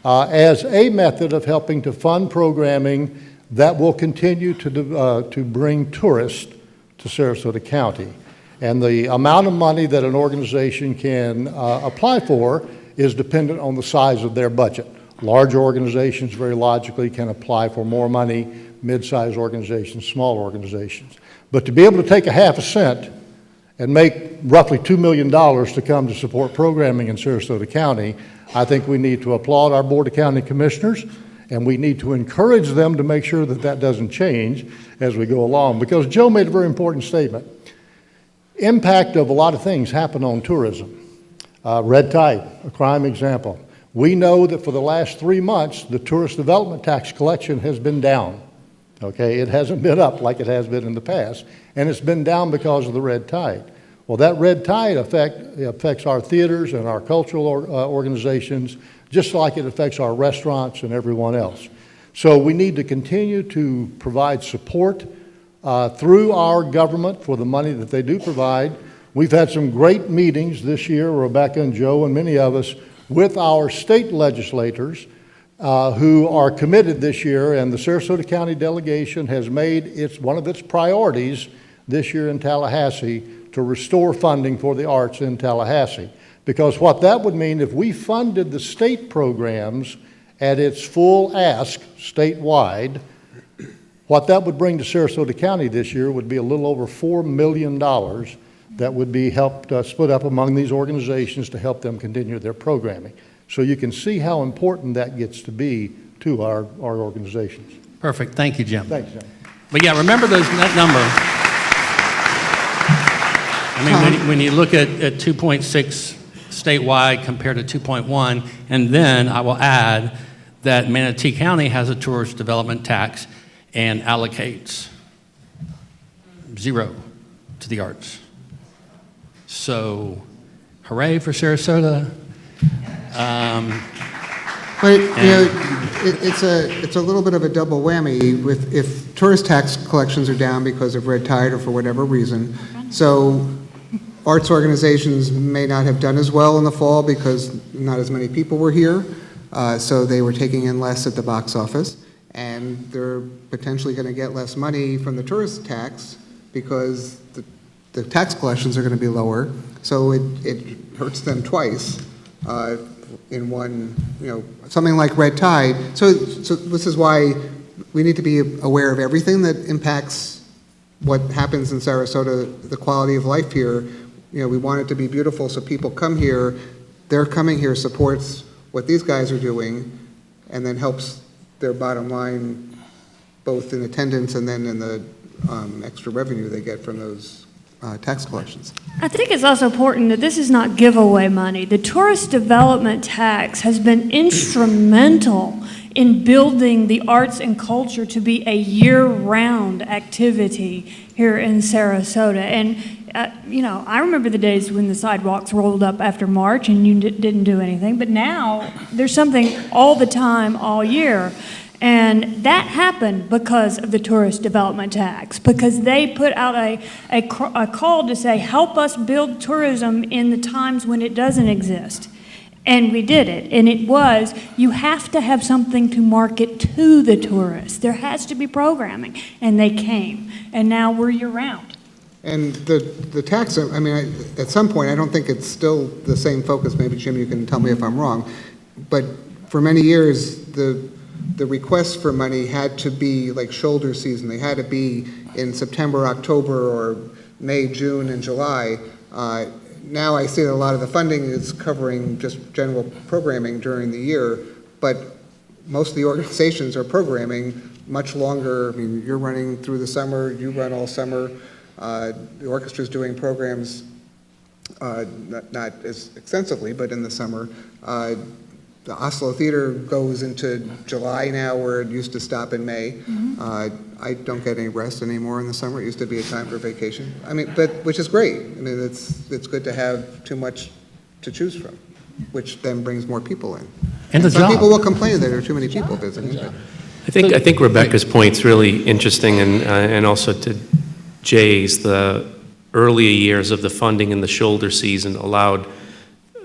Speaker 9: as a method of helping to fund programming that will continue to bring tourists to Sarasota County. And the amount of money that an organization can apply for is dependent on the size of their budget. Large organizations very logically can apply for more money, mid-sized organizations, small organizations. But to be able to take a 1/2 cent and make roughly $2 million to come to support programming in Sarasota County, I think we need to applaud our Board of County Commissioners, and we need to encourage them to make sure that that doesn't change as we go along. Because Joe made a very important statement. Impact of a lot of things happen on tourism. Red tide, a prime example. We know that for the last 3 months, the tourist development tax collection has been down. Okay, it hasn't been up like it has been in the past, and it's been down because of the red tide. Well, that red tide affects our theaters and our cultural organizations, just like it affects our restaurants and everyone else. So we need to continue to provide support through our government for the money that they do provide. We've had some great meetings this year, Rebecca and Joe and many of us, with our state legislators who are committed this year, and the Sarasota County delegation has made one of its priorities this year in Tallahassee to restore funding for the arts in Tallahassee. Because what that would mean, if we funded the state programs at its full ask statewide, what that would bring to Sarasota County this year would be a little over $4 million that would be helped split up among these organizations to help them continue their programming. So you can see how important that gets to be to our organizations.
Speaker 2: Perfect. Thank you, Jim.
Speaker 9: Thanks, Jim.
Speaker 2: But yeah, remember that number. I mean, when you look at 2.6 statewide compared to 2.1, and then I will add that Manatee County has a tourist development tax and allocates 0 to the arts. So, hooray for Sarasota.
Speaker 4: But, it's a little bit of a double whammy with if tourist tax collections are down because of red tide or for whatever reason. So arts organizations may not have done as well in the fall because not as many people were here. So they were taking in less at the box office. And they're potentially going to get less money from the tourist tax because the tax collections are going to be lower. So it hurts them twice. In one, something like red tide. So this is why we need to be aware of everything that impacts what happens in Sarasota, the quality of life here. We want it to be beautiful, so people come here. Their coming here supports what these guys are doing, and then helps their bottom line, both in attendance and then in the extra revenue they get from those tax collections.
Speaker 6: I think it's also important that this is not giveaway money. The tourist development tax has been instrumental in building the arts and culture to be a year-round activity here in Sarasota. And, I remember the days when the sidewalks rolled up after March and you didn't do anything, but now there's something all the time, all year. And that happened because of the tourist development tax, because they put out a call to say, help us build tourism in the times when it doesn't exist. And we did it. And it was, you have to have something to market to the tourists. There has to be programming. And they came. And now we're year-round.
Speaker 4: And the tax, I mean, at some point, I don't think it's still the same focus. Maybe, Jim, you can tell me if I'm wrong. But for many years, the requests for money had to be like shoulder season. They had to be in September, October, or May, June, and July. Now I see that a lot of the funding is covering just general programming during the year, but most of the organizations are programming much longer. I mean, you're running through the summer, you run all summer. The orchestra's doing programs, not as extensively, but in the summer. The Oslo Theater goes into July now, where it used to stop in May. I don't get any rest anymore in the summer. It used to be a time for vacation. I mean, but which is great. I mean, it's good to have too much to choose from, which then brings more people in.
Speaker 2: And the
Speaker 4: Some
Speaker 2: job.
Speaker 4: people will complain that there are too many people visiting. But
Speaker 8: I think Rebecca's point's really interesting, and also to Jay's, the earlier years of the funding in the shoulder season allowed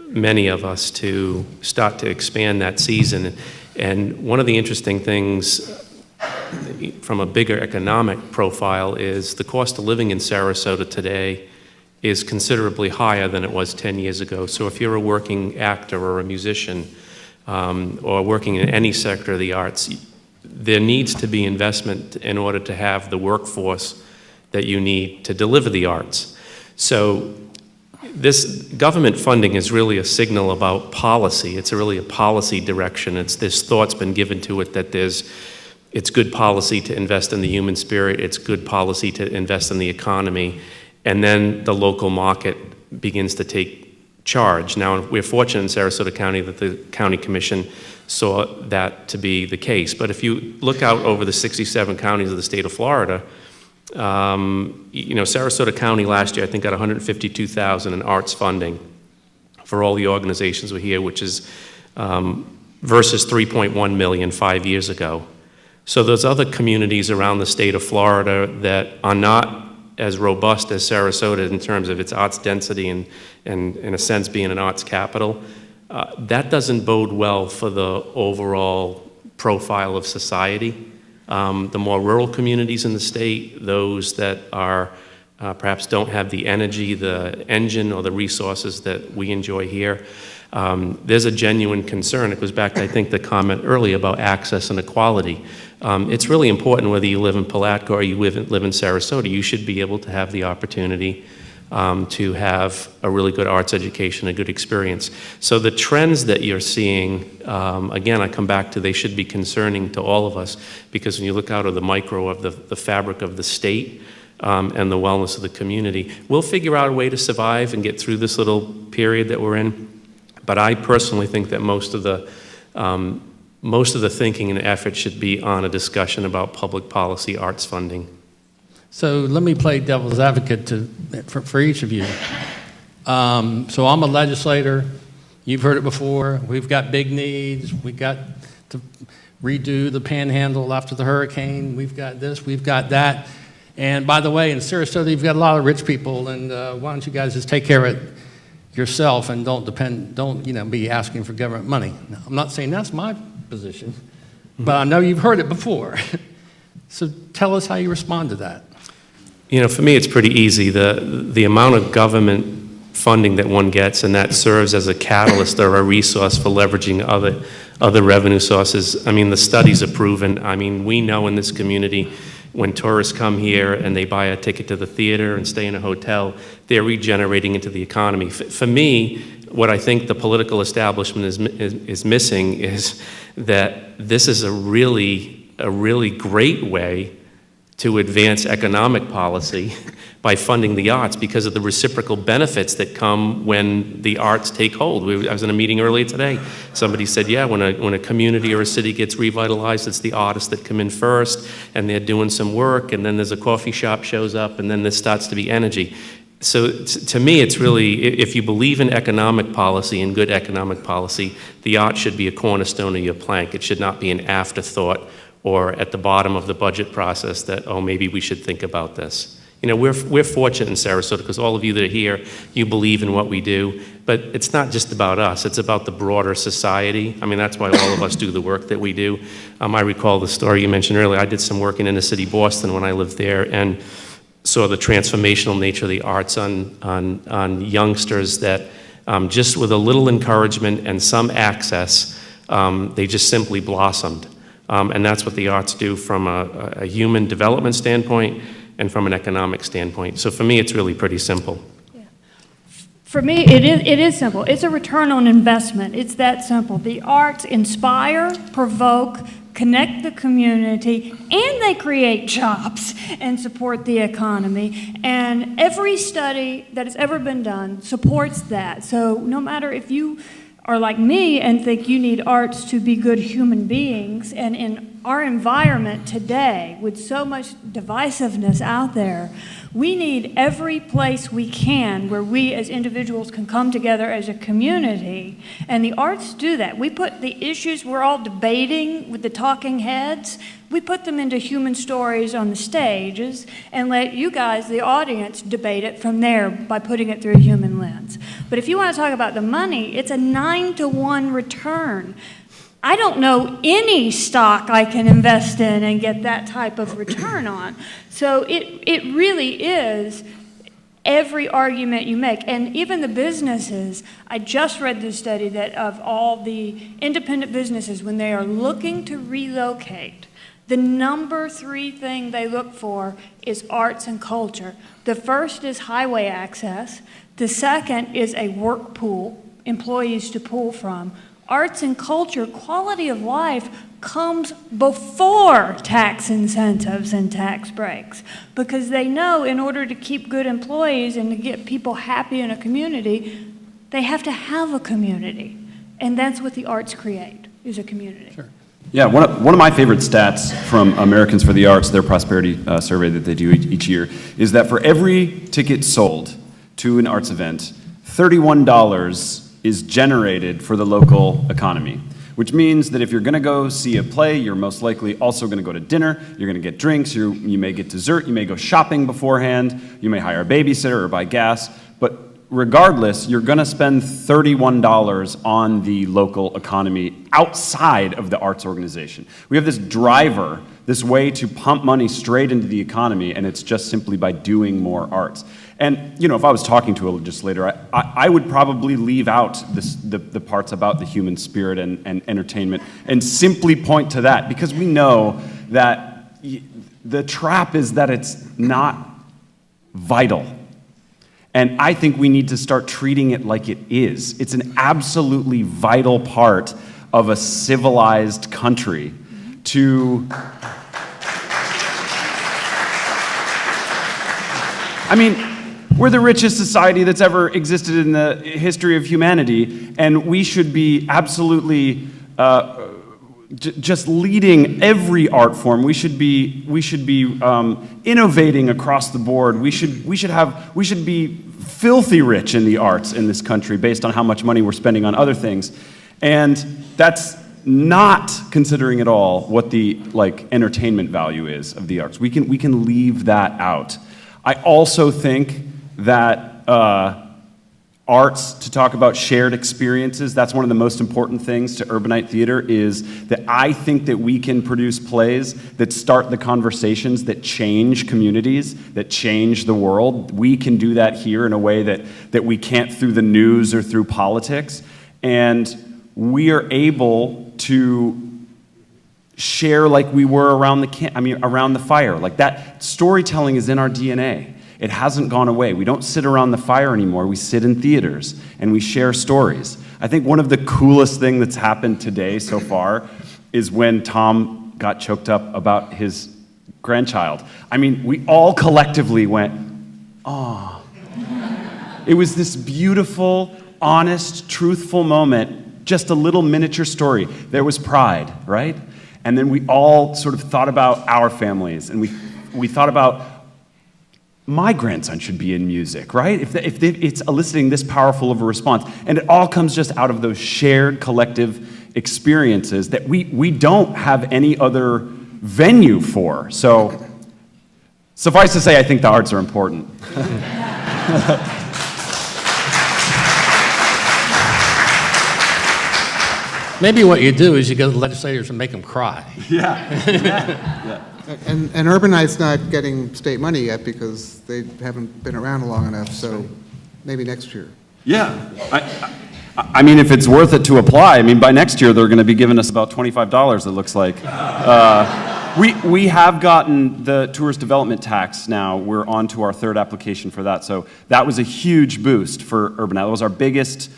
Speaker 8: many of us to start to expand that season. And one of the interesting things from a bigger economic profile is the cost of living in Sarasota today is considerably higher than it was 10 years ago. So if you're a working actor or a musician, or working in any sector of the arts, there needs to be investment in order to have the workforce that you need to deliver the arts. So this government funding is really a signal about policy. It's really a policy direction. This thought's been given to it that it's good policy to invest in the human spirit, it's good policy to invest in the economy, and then the local market begins to take charge. Now, we're fortunate in Sarasota County that the county commission saw that to be the case. But if you look out over the 67 counties of the state of Florida, Sarasota County last year, I think, got $152,000 in arts funding for all the organizations who are here, which is versus $3.1 million 5 years ago. So there's other communities around the state of Florida that are not as robust as Sarasota in terms of its arts density and in a sense being an arts capital. That doesn't bode well for the overall profile of society. The more rural communities in the state, those that are perhaps don't have the energy, the engine, or the resources that we enjoy here, there's a genuine concern. It goes back to, I think, the comment earlier about access and equality. It's really important whether you live in Palatka or you live in Sarasota. You should be able to have the opportunity to have a really good arts education, a good experience. So the trends that you're seeing, again, I come back to, they should be concerning to all of us, because when you look out of the micro of the fabric of the state and the wellness of the community, we'll figure out a way to survive and get through this little period that we're in. But I personally think that most of the thinking and effort should be on a discussion about public policy arts funding.
Speaker 2: So let me play devil's advocate for each of you. So I'm a legislator. You've heard it before. We've got big needs. We've got to redo the panhandle after the hurricane. We've got this. We've got that. And by the way, in Sarasota, you've got a lot of rich people. And why don't you guys just take care of it yourself and don't be asking for government money. Now, I'm not saying that's my position, but I know you've heard it before. So tell us how you respond to that.
Speaker 8: For me, it's pretty easy. The amount of government funding that one gets, and that serves as a catalyst or a resource for leveraging other revenue sources. I mean, the studies are proven. I mean, we know in this community, when tourists come here and they buy a ticket to the theater and stay in a hotel, they're regenerating into the economy. For me, what I think the political establishment is missing is that this is a really great way to advance economic policy by funding the arts, because of the reciprocal benefits that come when the arts take hold. I was in a meeting earlier today. Somebody said, yeah, when a community or a city gets revitalized, it's the artists that come in first, and they're doing some work, and then there's a coffee shop shows up, and then there starts to be energy. So to me, it's really, if you believe in economic policy and good economic policy, the arts should be a cornerstone of your plank. It should not be an afterthought or at the bottom of the budget process that, oh, maybe we should think about this. You know, we're fortunate in Sarasota because all of you that are here, you believe in what we do. But it's not just about us, it's about the broader society. I mean, that's why all of us do the work that we do. I recall the story you mentioned earlier. I did some work in inner city Boston when I lived there and saw the transformational nature of the arts on youngsters that just with a little encouragement and some access, they just simply blossomed. And that's what the arts do from a human development standpoint and from an economic standpoint. So for me, it's really pretty simple.
Speaker 6: For me, it is simple. It's a return on investment. It's that simple. The arts inspire, provoke, connect the community, and they create jobs and support the economy. And every study that has ever been done supports that. So no matter if you are like me and think you need arts to be good human beings, and in our environment today, with so much divisiveness out there, we need every place we can where we as individuals can come together as a community, and the arts do that. We put the issues we're all debating with the talking heads, we put them into human stories on the stages and let you guys, the audience, debate it from there by putting it through a human lens. But if you want to talk about the money, it's a 9-to-1 return. I don't know any stock I can invest in and get that type of return on. So it really is every argument you make. And even the businesses, I just read this study that of all the independent businesses, when they are looking to relocate, the number 3 thing they look for is arts and culture. The first is highway access. The second is a work pool, employees to pull from. Arts and culture, quality of life comes before tax incentives and tax breaks, because they know in order to keep good employees and to get people happy in a community, they have to have a community. And that's what the arts create, is a community.
Speaker 2: Sure.
Speaker 7: Yeah, one of my favorite stats from Americans for the Arts, their prosperity survey that they do each year, is that for every ticket sold to an arts event, $31 is generated for the local economy, which means that if you're going to go see a play, you're most likely also going to go to dinner, you're going to get drinks, you may get dessert, you may go shopping beforehand, you may hire a babysitter or buy gas, but regardless, you're going to spend $31 on the local economy outside of the arts organization. We have this driver, this way to pump money straight into the economy, and it's just simply by doing more arts. And, you know, if I was talking to a legislator, I would probably leave out the parts about the human spirit and entertainment and simply point to that, because we know that the trap is that it's not vital. And I think we need to start treating it like it is. It's an absolutely vital part of a civilized country to... I mean, we're the richest society that's ever existed in the history of humanity, and we should be absolutely just leading every art form. We should be innovating across the board. We should be filthy rich in the arts in this country based on how much money we're spending on other things, and that's not considering at all what the entertainment value is of the arts. We can leave that out. I also think that arts, to talk about shared experiences, that's one of the most important things to Urbanite Theater, is that I think that we can produce plays that start the conversations that change communities, that change the world. We can do that here in a way that we can't through the news or through politics. And we are able to share like we were around the fire. Like, that storytelling is in our DNA. It hasn't gone away. We don't sit around the fire anymore. We sit in theaters and we share stories. I think one of the coolest things that's happened today so far is when Tom got choked up about his grandchild. I mean, we all collectively went, "Aw." It was this beautiful, honest, truthful moment, just a little miniature story. There was pride, right? And then we all sort of thought about our families, and we thought about, my grandson should be in music, right? If it's eliciting this powerful of a response. And it all comes just out of those shared collective experiences that we don't have any other venue for. So Suffice to say, I think the arts are important.
Speaker 2: Maybe what you do is you go to the legislators and make them cry.
Speaker 4: And Urbanite's not getting state money yet because they haven't been around long enough, so maybe next year.
Speaker 7: Yeah. I mean, if it's worth it to apply, I mean, by next year, they're going to be giving us about $25, it looks like. We have gotten the tourist development tax now. We're on to our third application for that. So that was a huge boost for Urbanite. That was our biggest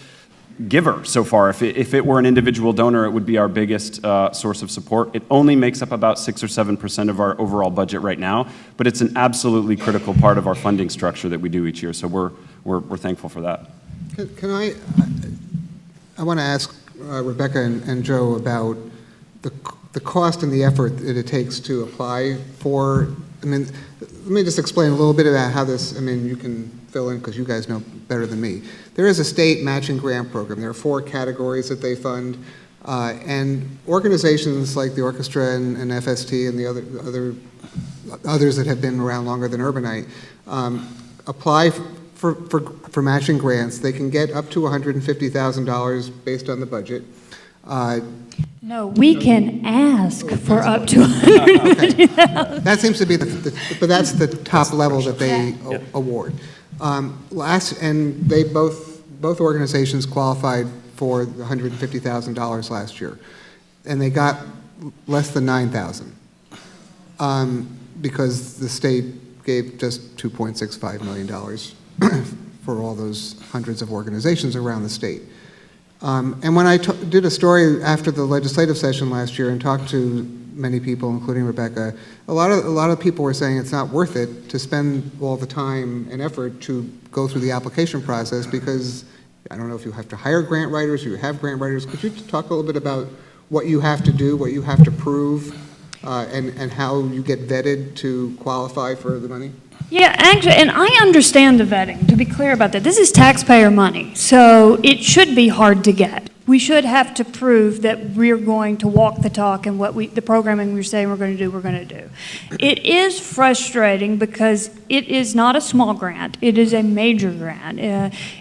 Speaker 7: giver so far. If it were an individual donor, it would be our biggest source of support. It only makes up about 6 or 7% of our overall budget right now, but it's an absolutely critical part of our funding structure that we do each year. So we're thankful for that.
Speaker 4: Can I want to ask Rebecca and Joe about the cost and the effort that it takes to apply for, I mean, let me just explain a little bit about how this, I mean, you can fill in because you guys know better than me. There is a state matching grant program. There are 4 categories that they fund, and organizations like the orchestra and FST and the others that have been around longer than Urbanite apply for matching grants. They can get up to $150,000 based on the budget.
Speaker 6: No, we can ask for up to $150,000.
Speaker 4: That seems to be but that's the top level that they award. And they both organizations qualified for $150,000 last year, and they got less than $9,000 because the state gave just $2.65 million for all those hundreds of organizations around the state. And when I did a story after the legislative session last year and talked to many people, including Rebecca, a lot of people were saying it's not worth it to spend all the time and effort to go through the application process because I don't know if you have to hire grant writers or you have grant writers. Could you talk a little bit about what you have to do, what you have to prove, and how you get vetted to qualify for the money?
Speaker 6: Yeah, actually, and I understand the vetting, to be clear about that. This is taxpayer money, so it should be hard to get. We should have to prove that we're going to walk the talk and the programming we're saying we're going to do. It is frustrating because it is not a small grant. It is a major grant.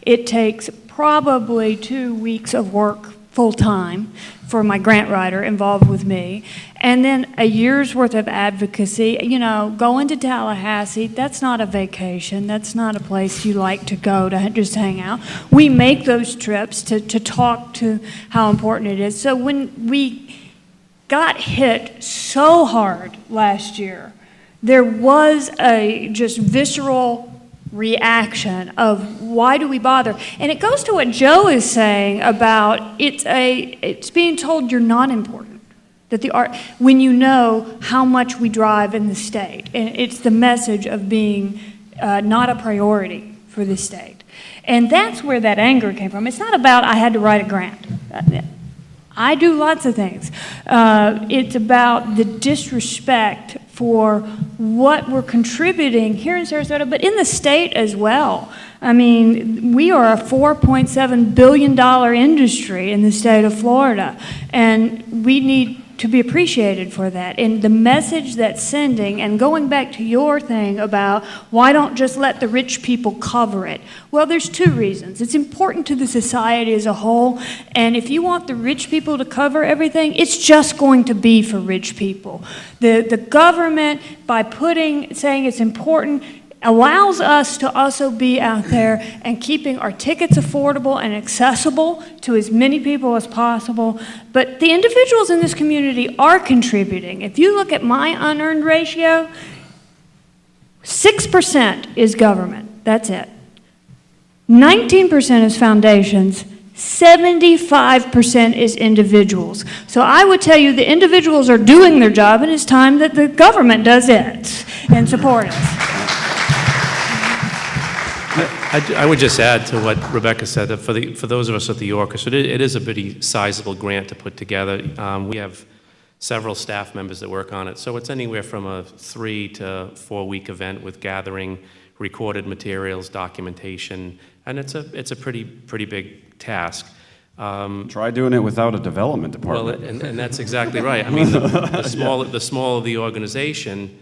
Speaker 6: It takes probably 2 weeks of work full-time for my grant writer involved with me, and then a year's worth of advocacy. You know, going to Tallahassee, that's not a vacation. That's not a place you like to go to just hang out. We make those trips to talk to how important it is. So when we got hit so hard last year, there was a just visceral reaction of why do we bother? And it goes to what Joe is saying about it's being told you're not important. That the art, when you know how much we drive in the state, and it's the message of being not a priority for the state. And that's where that anger came from. It's not about I had to write a grant. I do lots of things. It's about the disrespect for what we're contributing here in Sarasota, but in the state as well. I mean, we are a $4.7 billion industry in the state of Florida, and we need to be appreciated for that. And the message that's sending, and going back to your thing about why don't just let the rich people cover it? Well, there's 2 reasons. It's important to the society as a whole, and if you want the rich people to cover everything, it's just going to be for rich people. The government, by saying it's important, allows us to also be out there and keeping our tickets affordable and accessible to as many people as possible. But the individuals in this community are contributing. If you look at my unearned ratio, 6% is government. That's it. 19% is foundations. 75% is individuals. So I would tell you the individuals are doing their job, and it's time that the government does it and support us.
Speaker 8: I would just add to what Rebecca said, that for those of us at the orchestra, it is a pretty sizable grant to put together. We have several staff members that work on it, so it's anywhere from a 3 to 4 week event with gathering recorded materials, documentation, and it's a pretty big task.
Speaker 7: Try doing it without a development department.
Speaker 8: Well, and that's exactly right. I mean, the smaller the organization,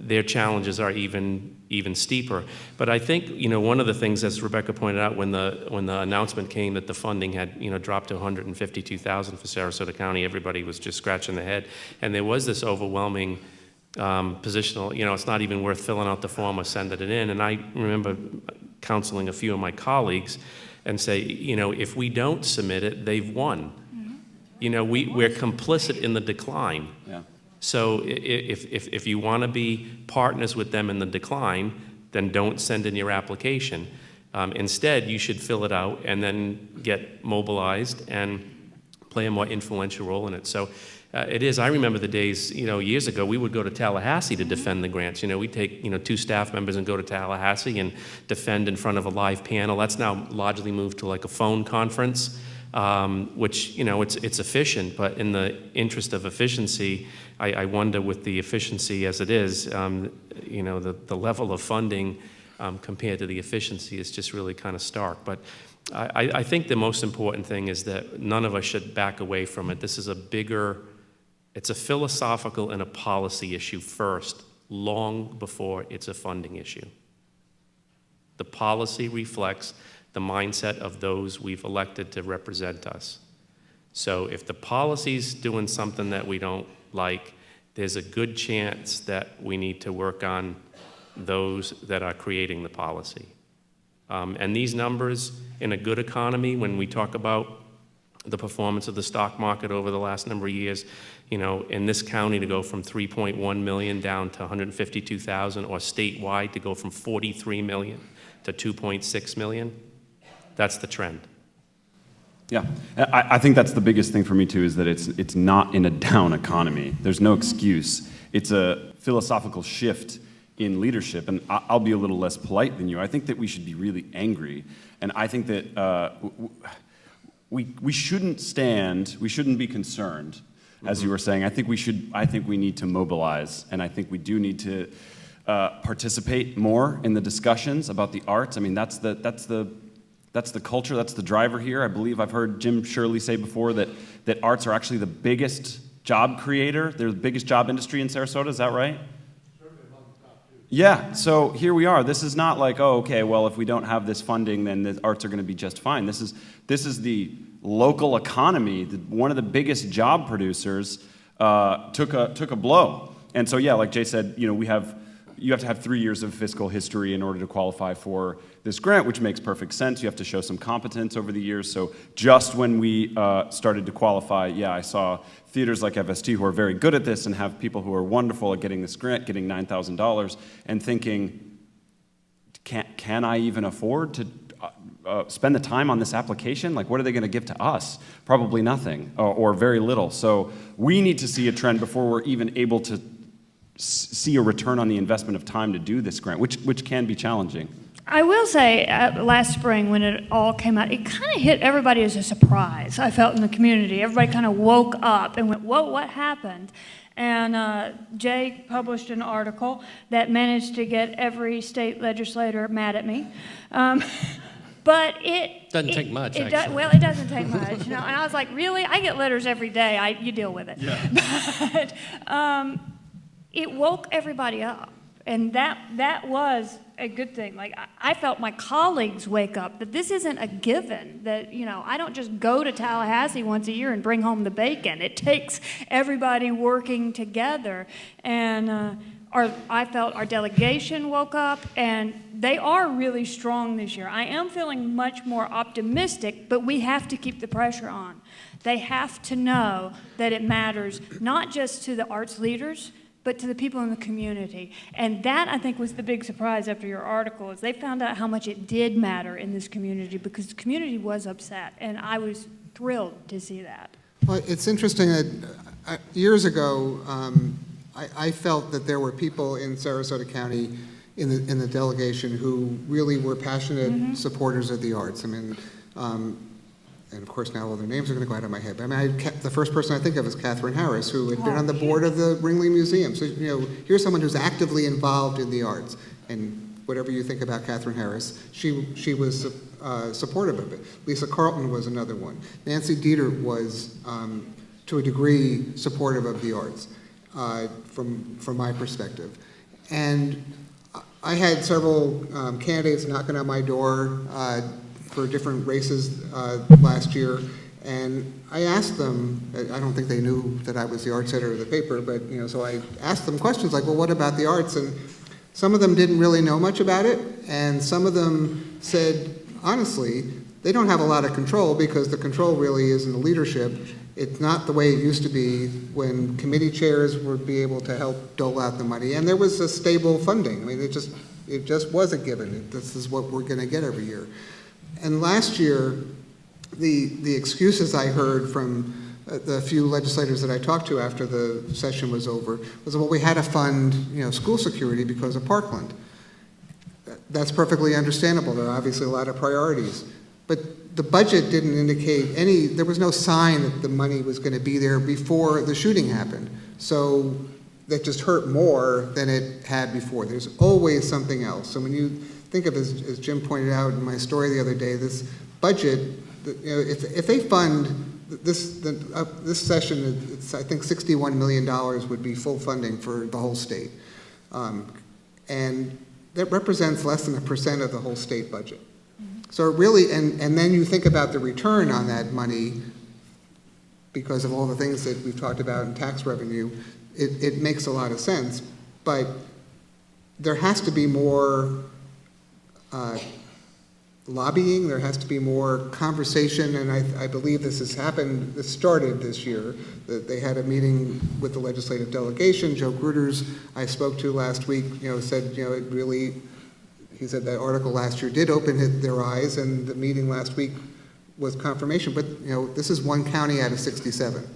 Speaker 8: their challenges are even steeper. But I think, one of the things, as Rebecca pointed out, when the announcement came that the funding had, dropped to $152,000 for Sarasota County, everybody was just scratching their head. And there was this overwhelming positional, it's not even worth filling out the form or sending it in. And I remember counseling a few of my colleagues and say, if we don't submit it, they've won. We're complicit in the decline.
Speaker 7: Yeah.
Speaker 8: So if you want to be partners with them in the decline, then don't send in your application. Instead, you should fill it out and then get mobilized and play a more influential role in it. So it is. I remember the days, years ago, we would go to Tallahassee to defend the grants. We'd take, 2 staff members and go to Tallahassee and defend in front of a live panel. That's now largely moved to like a phone conference, which, it's efficient, but in the interest of efficiency, I wonder with the efficiency as it is, the level of funding compared to the efficiency is just really kind of stark. But I think the most important thing is that none of us should back away from it. This is it's a philosophical and a policy issue first, long before it's a funding issue. The policy reflects the mindset of those we've elected to represent us. So if the policy's doing something that we don't like, there's a good chance that we need to work on those that are creating the policy. And these numbers in a good economy, when we talk about the performance of the stock market over the last number of years, in this county to go from 3.1 million down to 152,000, or statewide to go from 43 million to 2.6 million, that's the trend.
Speaker 7: Yeah, I think that's the biggest thing for me too, is that it's not in a down economy. There's no excuse. It's a philosophical shift in leadership, and I'll be a little less polite than you. I think that we should be really angry, and I think that we shouldn't be concerned, as you were saying. I think we need to mobilize, and I think we do need to participate more in the discussions about the arts. I mean, that's the culture, that's the driver here. I believe I've heard Jim Shirley say before that arts are actually the biggest job creator. They're the biggest job industry in Sarasota. Is that right? Certainly among the top 2. Yeah, so here we are. This is not like, oh, okay, well, if we don't have this funding, then the arts are going to be just fine. This is the local economy. One of the biggest job producers took a blow. And so, yeah, like Jay said, you have to have 3 years of fiscal history in order to qualify for this grant, which makes perfect sense. You have to show some competence over the years. So just when we started to qualify, yeah, I saw theaters like FST who are very good at this and have people who are wonderful at getting this grant, getting $9,000, and thinking, can I even afford to spend the time on this application? Like, what are they going to give to us? Probably nothing, or very little. So we need to see a trend before we're even able to see a return on the investment of time to do this grant, which can be challenging.
Speaker 6: I will say, last spring when it all came out, it kind of hit everybody as a surprise, I felt, in the community. Everybody kind of woke up and went, whoa, what happened? And Jay published an article that managed to get every state legislator mad at me. But it
Speaker 2: doesn't take much, actually.
Speaker 6: Well, it doesn't take much, And I was like, really? I get letters every day. You deal with it. Yeah. But it woke everybody up, and that was a good thing. Like, I felt my colleagues wake up, that this isn't a given, that, I don't just go to Tallahassee once a year and bring home the bacon. It takes everybody working together, and I felt our delegation woke up, and they are really strong this year. I am feeling much more optimistic, but we have to keep the pressure on. They have to know that it matters, not just to the arts leaders, but to the people in the community. And that, I think, was the big surprise after your article, is they found out how much it did matter in this community, because the community was upset, and I was thrilled to see that.
Speaker 4: Well, it's interesting that years ago, I felt that there were people in Sarasota County in the delegation who really were passionate supporters of the arts. I mean, and of course now all their names are going to go out of my head. But I mean, the first person I think of is Catherine Harris, who had been on the board of the Ringley Museum. So, here's someone who's actively involved in the arts. And whatever you think about Catherine Harris, she was supportive of it. Lisa Carlton was another one. Nancy Dieter was, to a degree, supportive of the arts, from my perspective. And I had several candidates knocking on my door for different races last year, and I asked them, I don't think they knew that I was the arts editor of the paper, but, you know, so I asked them questions like, well, what about the arts? And some of them didn't really know much about it, and some of them said, honestly, they don't have a lot of control because the control really is in the leadership. It's not the way it used to be when committee chairs would be able to help dole out the money, and there was a stable funding. I mean, it just was a given. This is what we're going to get every year. And last year, the excuses I heard from the few legislators that I talked to after the session was over was, well, we had to fund, you know, school security because of Parkland. That's perfectly understandable. There are obviously a lot of priorities. But the budget didn't indicate there was no sign that the money was going to be there before the shooting happened. So that just hurt more than it had before. There's always something else. So when you think of, as Jim pointed out in my story the other day, this budget, you know, if they fund this session, it's, I think $61 million would be full funding for the whole state. And that represents less than 1% of the whole state budget. So it really, and then you think about the return on that money because of all the things that we've talked about in tax revenue, it makes a lot of sense. But there has to be more lobbying, there has to be more conversation, and I believe this started this year. They had a meeting with the legislative delegation. Joe Gruters, I spoke to last week, you know, said, you know, he said that article last year did open their eyes, and the meeting last week was confirmation. But, you know, this is one county out of 67.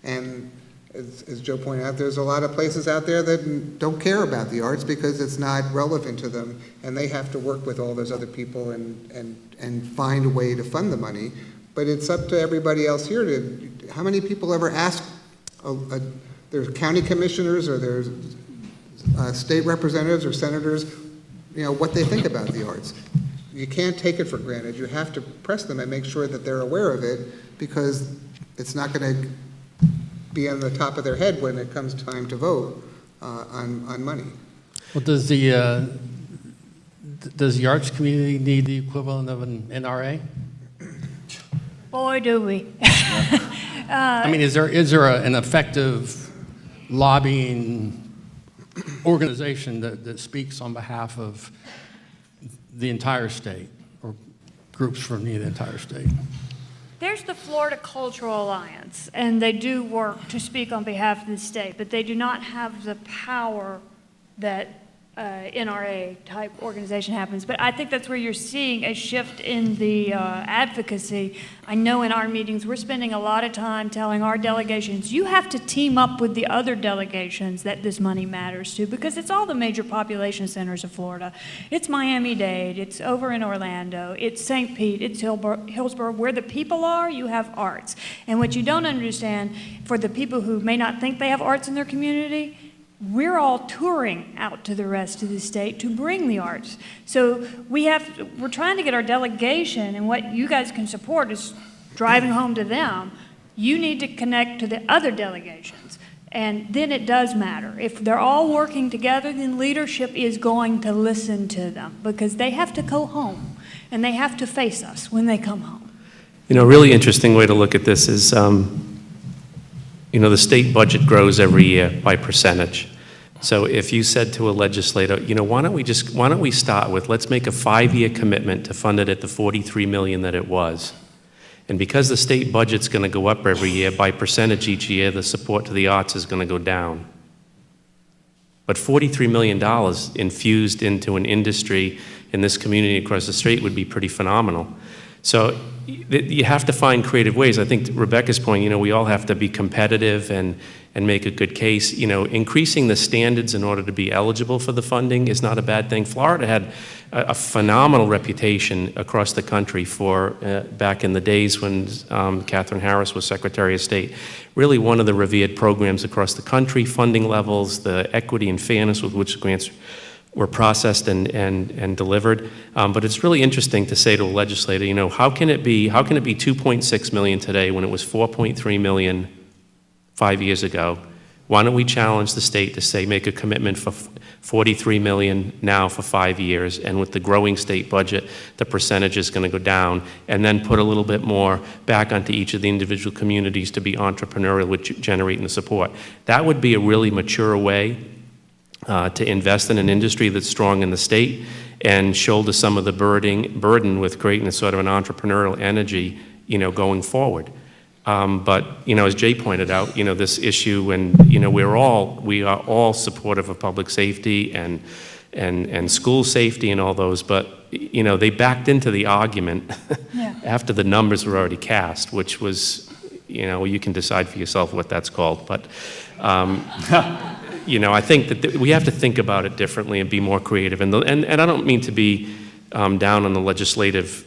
Speaker 4: And as Joe pointed out, there's a lot of places out there that don't care about the arts because it's not relevant to them, and they have to work with all those other people and find a way to fund the money. But it's up to everybody else here how many people ever ask, there's county commissioners or there's state representatives or senators, you know, what they think about the arts. You can't take it for granted. You have to press them and make sure that they're aware of it because it's not going to be on the top of their head when it comes time to vote on money.
Speaker 2: Well, does the arts community need the equivalent of an NRA?
Speaker 6: Boy, do we.
Speaker 2: I mean, is there an effective lobbying organization that speaks on behalf of the entire state or groups from the entire state?
Speaker 6: There's the Florida Cultural Alliance, and they do work to speak on behalf of the state, but they do not have the power that NRA-type organization happens. But I think that's where you're seeing a shift in the advocacy. I know in our meetings, we're spending a lot of time telling our delegations, you have to team up with the other delegations that this money matters to, because it's all the major population centers of Florida. It's Miami-Dade, it's over in Orlando, it's St. Pete, it's Hillsborough. Where the people are, you have arts. And what you don't understand, for the people who may not think they have arts in their community, we're all touring out to the rest of the state to bring the arts. So we're trying to get our delegation, and what you guys can support is driving home to them. You need to connect to the other delegations, and then it does matter. If they're all working together, then leadership is going to listen to them because they have to go home, and they have to face us when they come home.
Speaker 8: You know, a really interesting way to look at this is, you know, the state budget grows every year by percentage. So if you said to a legislator, you know, why don't we start with, let's make a 5-year commitment to fund it at the $43 million that it was. And because the state budget's going to go up every year, by percentage each year, the support to the arts is going to go down. But $43 million infused into an industry in this community across the street would be pretty phenomenal. So you have to find creative ways. I think to Rebecca's point, you know, we all have to be competitive and make a good case. You know, increasing the standards in order to be eligible for the funding is not a bad thing. Florida had a phenomenal reputation across the country for back in the days when Catherine Harris was Secretary of State. Really one of the revered programs across the country, funding levels, the equity and fairness with which grants were processed and delivered. But it's really interesting to say to a legislator, you know, how can it be 2.6 million today when it was 4.3 million 5 years ago, Why don't we challenge the state to say, make a commitment for $43 million now for 5 years, and with the growing state budget, the percentage is going to go down, and then put a little bit more back onto each of the individual communities to be entrepreneurial with generating the support. That would be a really mature way to invest in an industry that's strong in the state and shoulder some of the burden with creating a sort of an entrepreneurial energy, going forward. But, as Jay pointed out, this issue, and, we are all supportive of public safety and school safety and all those, but, they backed into the argument after the numbers were already cast, which was, you can decide for yourself what that's called. But, I think that we have to think about it differently and be more creative. And I don't mean to be down on the legislative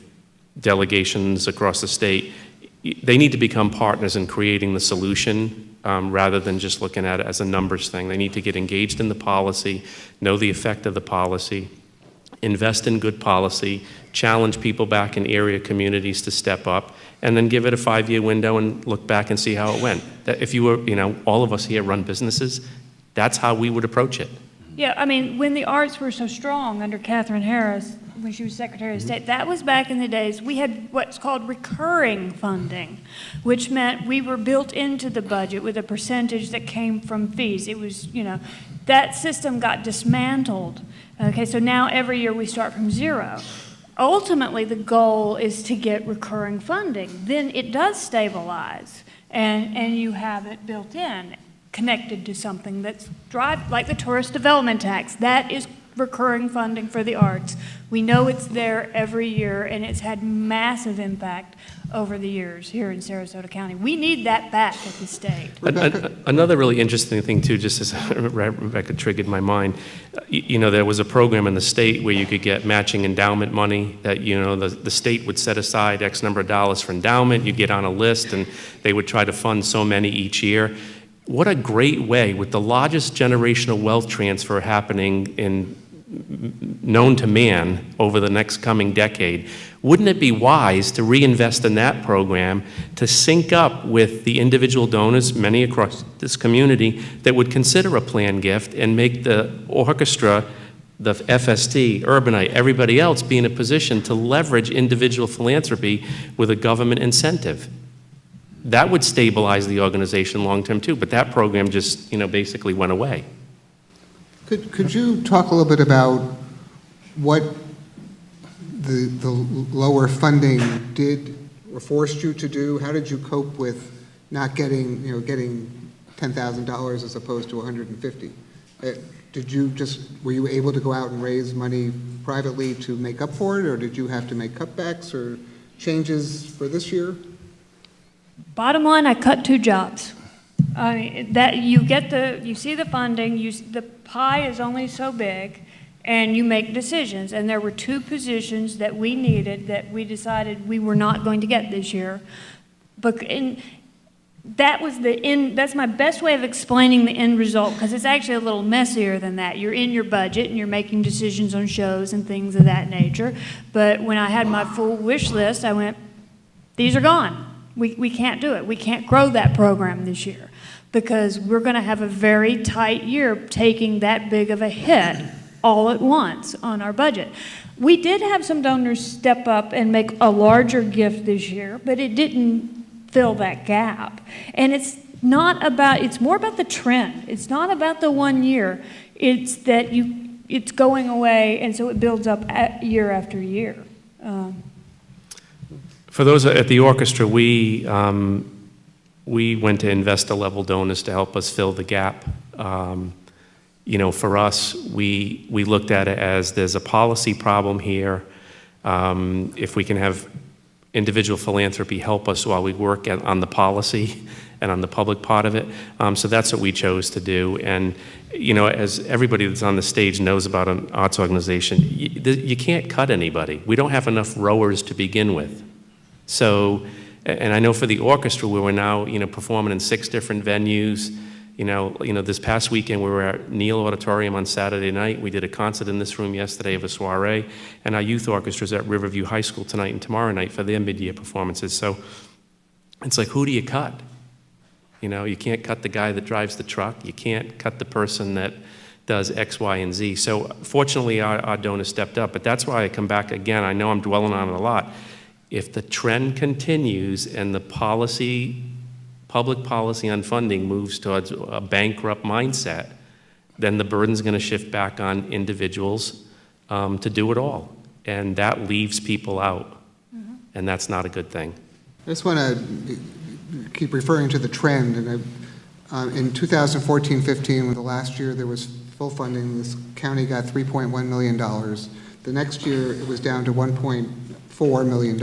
Speaker 8: delegations across the state. They need to become partners in creating the solution rather than just looking at it as a numbers thing. They need to get engaged in the policy, know the effect of the policy, invest in good policy, challenge people back in area communities to step up, and then give it a 5-year window and look back and see how it went. That if you were, all of us here run businesses, that's how we would approach it.
Speaker 6: Yeah, I mean, when the arts were so strong under Catherine Harris, when she was Secretary of State, that was back in the days, we had what's called recurring funding, which meant we were built into the budget with a percentage that came from fees. It was, that system got dismantled. Okay, so now every year we start from zero. Ultimately, the goal is to get recurring funding. Then it does stabilize, and you have it built in, connected to something that's like the tourist development tax. That is recurring funding for the arts. We know it's there every year, and it's had massive impact over the years here in Sarasota County. We need that back at the state.
Speaker 8: Another really interesting thing, too, just as Rebecca triggered my mind, there was a program in the state where you could get matching endowment money that, the state would set aside X number of dollars for endowment. You'd get on a list, and they would try to fund so many each year. What a great way, with the largest generational wealth transfer happening known to man over the next coming decade. Wouldn't it be wise to reinvest in that program to sync up with the individual donors, many across this community, that would consider a planned gift and make the orchestra, the FST, Urbanite, everybody else be in a position to leverage individual philanthropy with a government incentive? That would stabilize the organization long-term too, but that program just, basically went away.
Speaker 4: Could you talk a little bit about what the lower funding did or forced you to do? How did you cope with not getting $10,000 as opposed to $150,000? Were you able to go out and raise money privately to make up for it, or did you have to make cutbacks or changes for this year?
Speaker 6: Bottom line, I cut 2 jobs. That you see the funding, the pie is only so big, and you make decisions. And there were 2 positions that we needed that we decided we were not going to get this year. But that's my best way of explaining the end result, because it's actually a little messier than that. You're in your budget and you're making decisions on shows and things of that nature. But when I had my full wish list, I went, these are gone. We can't do it. We can't grow that program this year because we're going to have a very tight year taking that big of a hit all at once on our budget. We did have some donors step up and make a larger gift this year, but it didn't fill that gap. And it's more about the trend. It's not about the 1 year. It's that it's going away, and so it builds up year after year.
Speaker 8: For those at the orchestra, we went to investor-level donors to help us fill the gap. For us, we looked at it as there's a policy problem here. If we can have individual philanthropy help us while we work on the policy and on the public part of it. So that's what we chose to do. And, as everybody that's on the stage knows about an arts organization, you can't cut anybody. We don't have enough rowers to begin with. So, and I know for the orchestra, we were now, performing in 6 different venues. This past weekend, we were at Neal Auditorium on Saturday night. We did a concert in this room yesterday of a soiree. And our youth orchestra is at Riverview High School tonight and tomorrow night for their mid-year performances. So it's like, who do you cut? You know, you can't cut the guy that drives the truck. You can't cut the person that does X, Y, and Z. So fortunately, our donor stepped up. But that's why I come back again. I know I'm dwelling on it a lot. If the trend continues and the public policy on funding moves towards a bankrupt mindset, then the burden's going to shift back on individuals to do it all. And that leaves people out. And that's not a good thing.
Speaker 4: I just want to keep referring to the trend. And in 2014-15, when the last year there was full funding, this county got $3.1 million. The next year it was down to $1.4 million.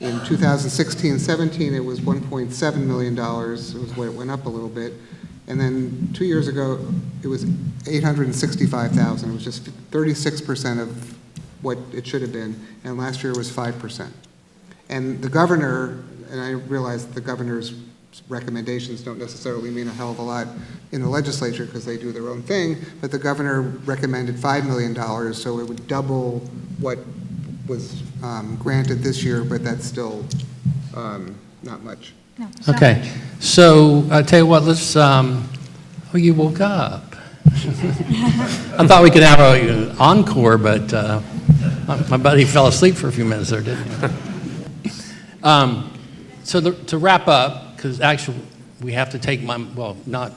Speaker 4: In 2016-17, it was $1.7 million. It was where it went up a little bit. And then 2 years ago, it was $865,000. It was just 36% of what it should have been. And last year it was 5%. And the governor, and I realize the governor's recommendations don't necessarily mean a hell of a lot in the legislature because they do their own thing, but the governor recommended $5 million, so it would double what was granted this year, but that's still not much.
Speaker 6: No, it's not
Speaker 2: Okay,
Speaker 6: much.
Speaker 2: so I tell you what, let's, oh, you woke up. I thought we could have an encore, but my buddy fell asleep for a few minutes there, didn't he? So to wrap up, because actually we have to take well, not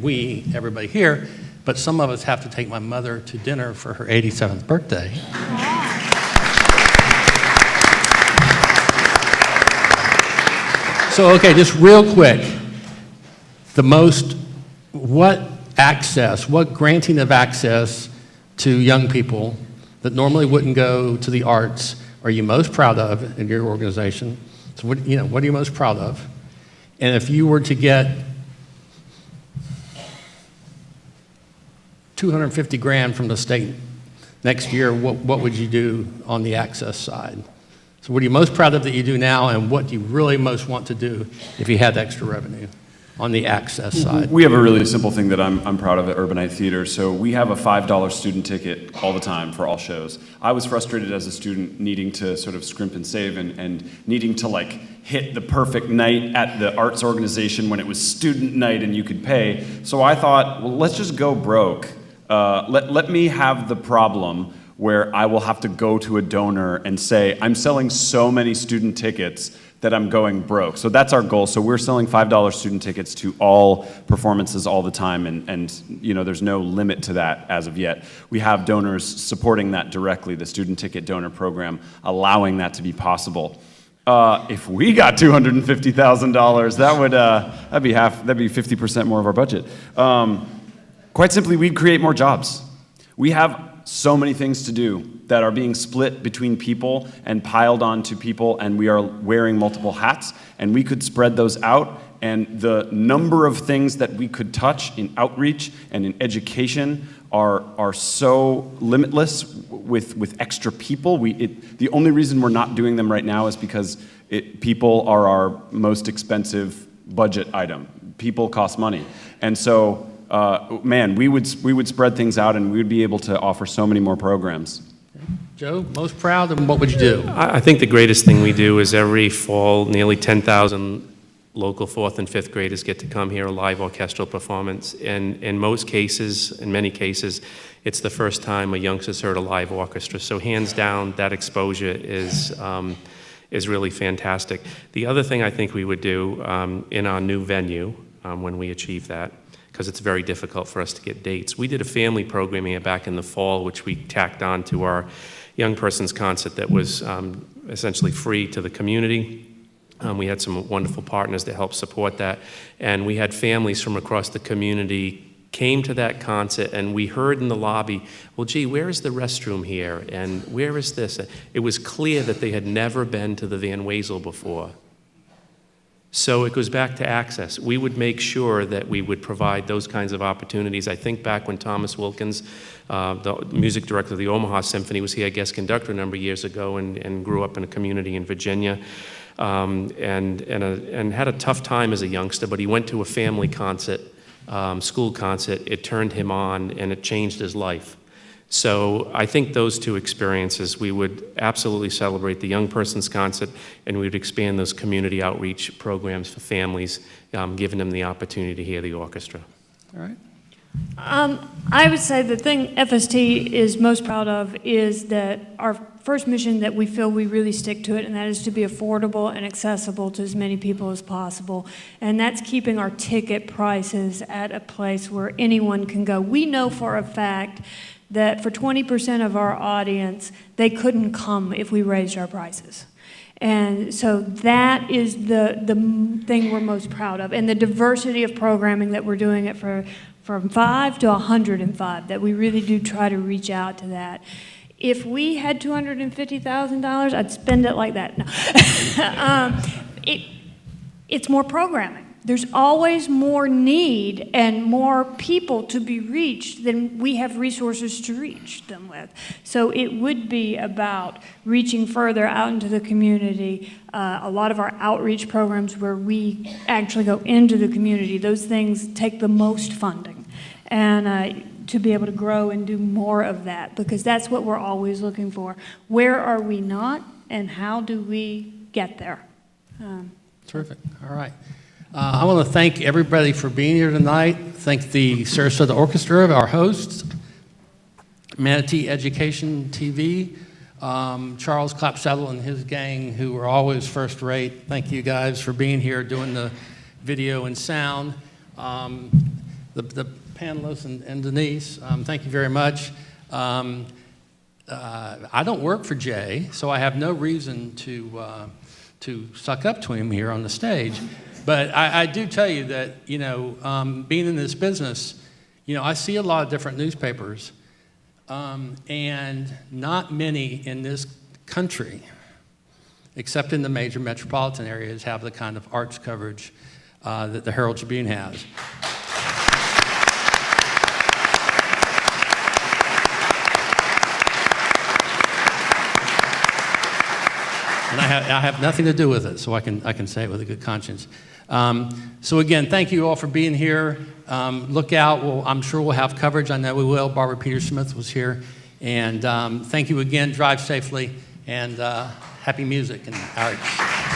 Speaker 2: we, everybody here, but some of us have to take my mother to dinner for her 87th birthday. So, okay, just real quick, what granting of access to young people that normally wouldn't go to the arts are you most proud of in your organization? So what are you most proud of? And if you were to get $250,000 from the state next year, what would you do on the access side? So what are you most proud of that you do now, and what do you really most want to do if you had extra revenue on the access side?
Speaker 7: We have a really simple thing that I'm proud of at Urbanite Theater. So we have a $5 student ticket all the time for all shows. I was frustrated as a student needing to sort of scrimp and save and needing to like hit the perfect night at the arts organization when it was student night and you could pay. So I thought, well, let's just go broke. Let me have the problem where I will have to go to a donor and say, I'm selling so many student tickets that I'm going broke. So that's our goal. So we're selling $5 student tickets to all performances all the time, and there's no limit to that as of yet. We have donors supporting that directly, the student ticket donor program, allowing that to be possible. If we got $250,000, that'd be 50% more of our budget. Quite simply, we'd create more jobs. We have so many things to do that are being split between people and piled onto people, and we are wearing multiple hats, and we could spread those out, and the number of things that we could touch in outreach and in education are so limitless with extra people. The only reason we're not doing them right now is because people are our most expensive budget item. People cost money. And so we would spread things out, and we would be able to offer so many more programs.
Speaker 2: Joe, most proud, and what would you do?
Speaker 8: I think the greatest thing we do is every fall, nearly 10,000 local 4th and 5th graders get to come hear a live orchestral performance. And in many cases, it's the first time a youngster's heard a live orchestra. So hands down, that exposure is really fantastic. The other thing I think we would do in our new venue, when we achieve that, because it's very difficult for us to get dates. We did a family programming back in the fall, which we tacked on to our young person's concert that was essentially free to the community. We had some wonderful partners that helped support that. And we had families from across the community came to that concert, and we heard in the lobby, well, gee, where is the restroom here? And where is this? It was clear that they had never been to the Van Wezel before. So it goes back to access. We would make sure that we would provide those kinds of opportunities. I think back when Thomas Wilkins, the music director of the Omaha Symphony, was here, guest conductor a number of years ago, and grew up in a community in Virginia, and had a tough time as a youngster, but he went to a family concert, school concert. It turned him on, and it changed his life. So I think those two experiences, we would absolutely celebrate the young person's concert, and we would expand those community outreach programs for families, giving them the opportunity to hear the orchestra.
Speaker 2: All right.
Speaker 6: I would say the thing FST is most proud of is that our first mission that we feel we really stick to it, and that is to be affordable and accessible to as many people as possible. And that's keeping our ticket prices at a place where anyone can go. We know for a fact that for 20% of our audience, they couldn't come if we raised our prices. And so that is the thing we're most proud of, and the diversity of programming that we're doing it from 5 to 105, that we really do try to reach out to that. If we had $250,000, I'd spend it like that. No. It's more programming. There's always more need and more people to be reached than we have resources to reach them with. So it would be about reaching further out into the community. A lot of our outreach programs where we actually go into the community, those things take the most funding. And to be able to grow and do more of that, because that's what we're always looking for. Where are we not, and how do we get there?
Speaker 2: Terrific. All right. I want to thank everybody for being here tonight. Thank the Sarasota Orchestra, our hosts, Manatee Education TV, Charles Clapsaddle and his gang, who are always first rate. Thank you guys for being here, doing the video and sound. The panelists and Denise, thank you very much. I don't work for Jay, so I have no reason to suck up to him here on the stage. But I do tell you that, being in this business, I see a lot of different newspapers, and not many in this country, except in the major metropolitan areas, have the kind of arts coverage that the Herald Tribune has. And I have nothing to do with it, so I can say it with a good conscience. So again, thank you all for being here. Look out, I'm sure we'll have coverage. I know we will. Barbara Peter-Smith was here. And thank you again. Drive safely, and happy music and arts.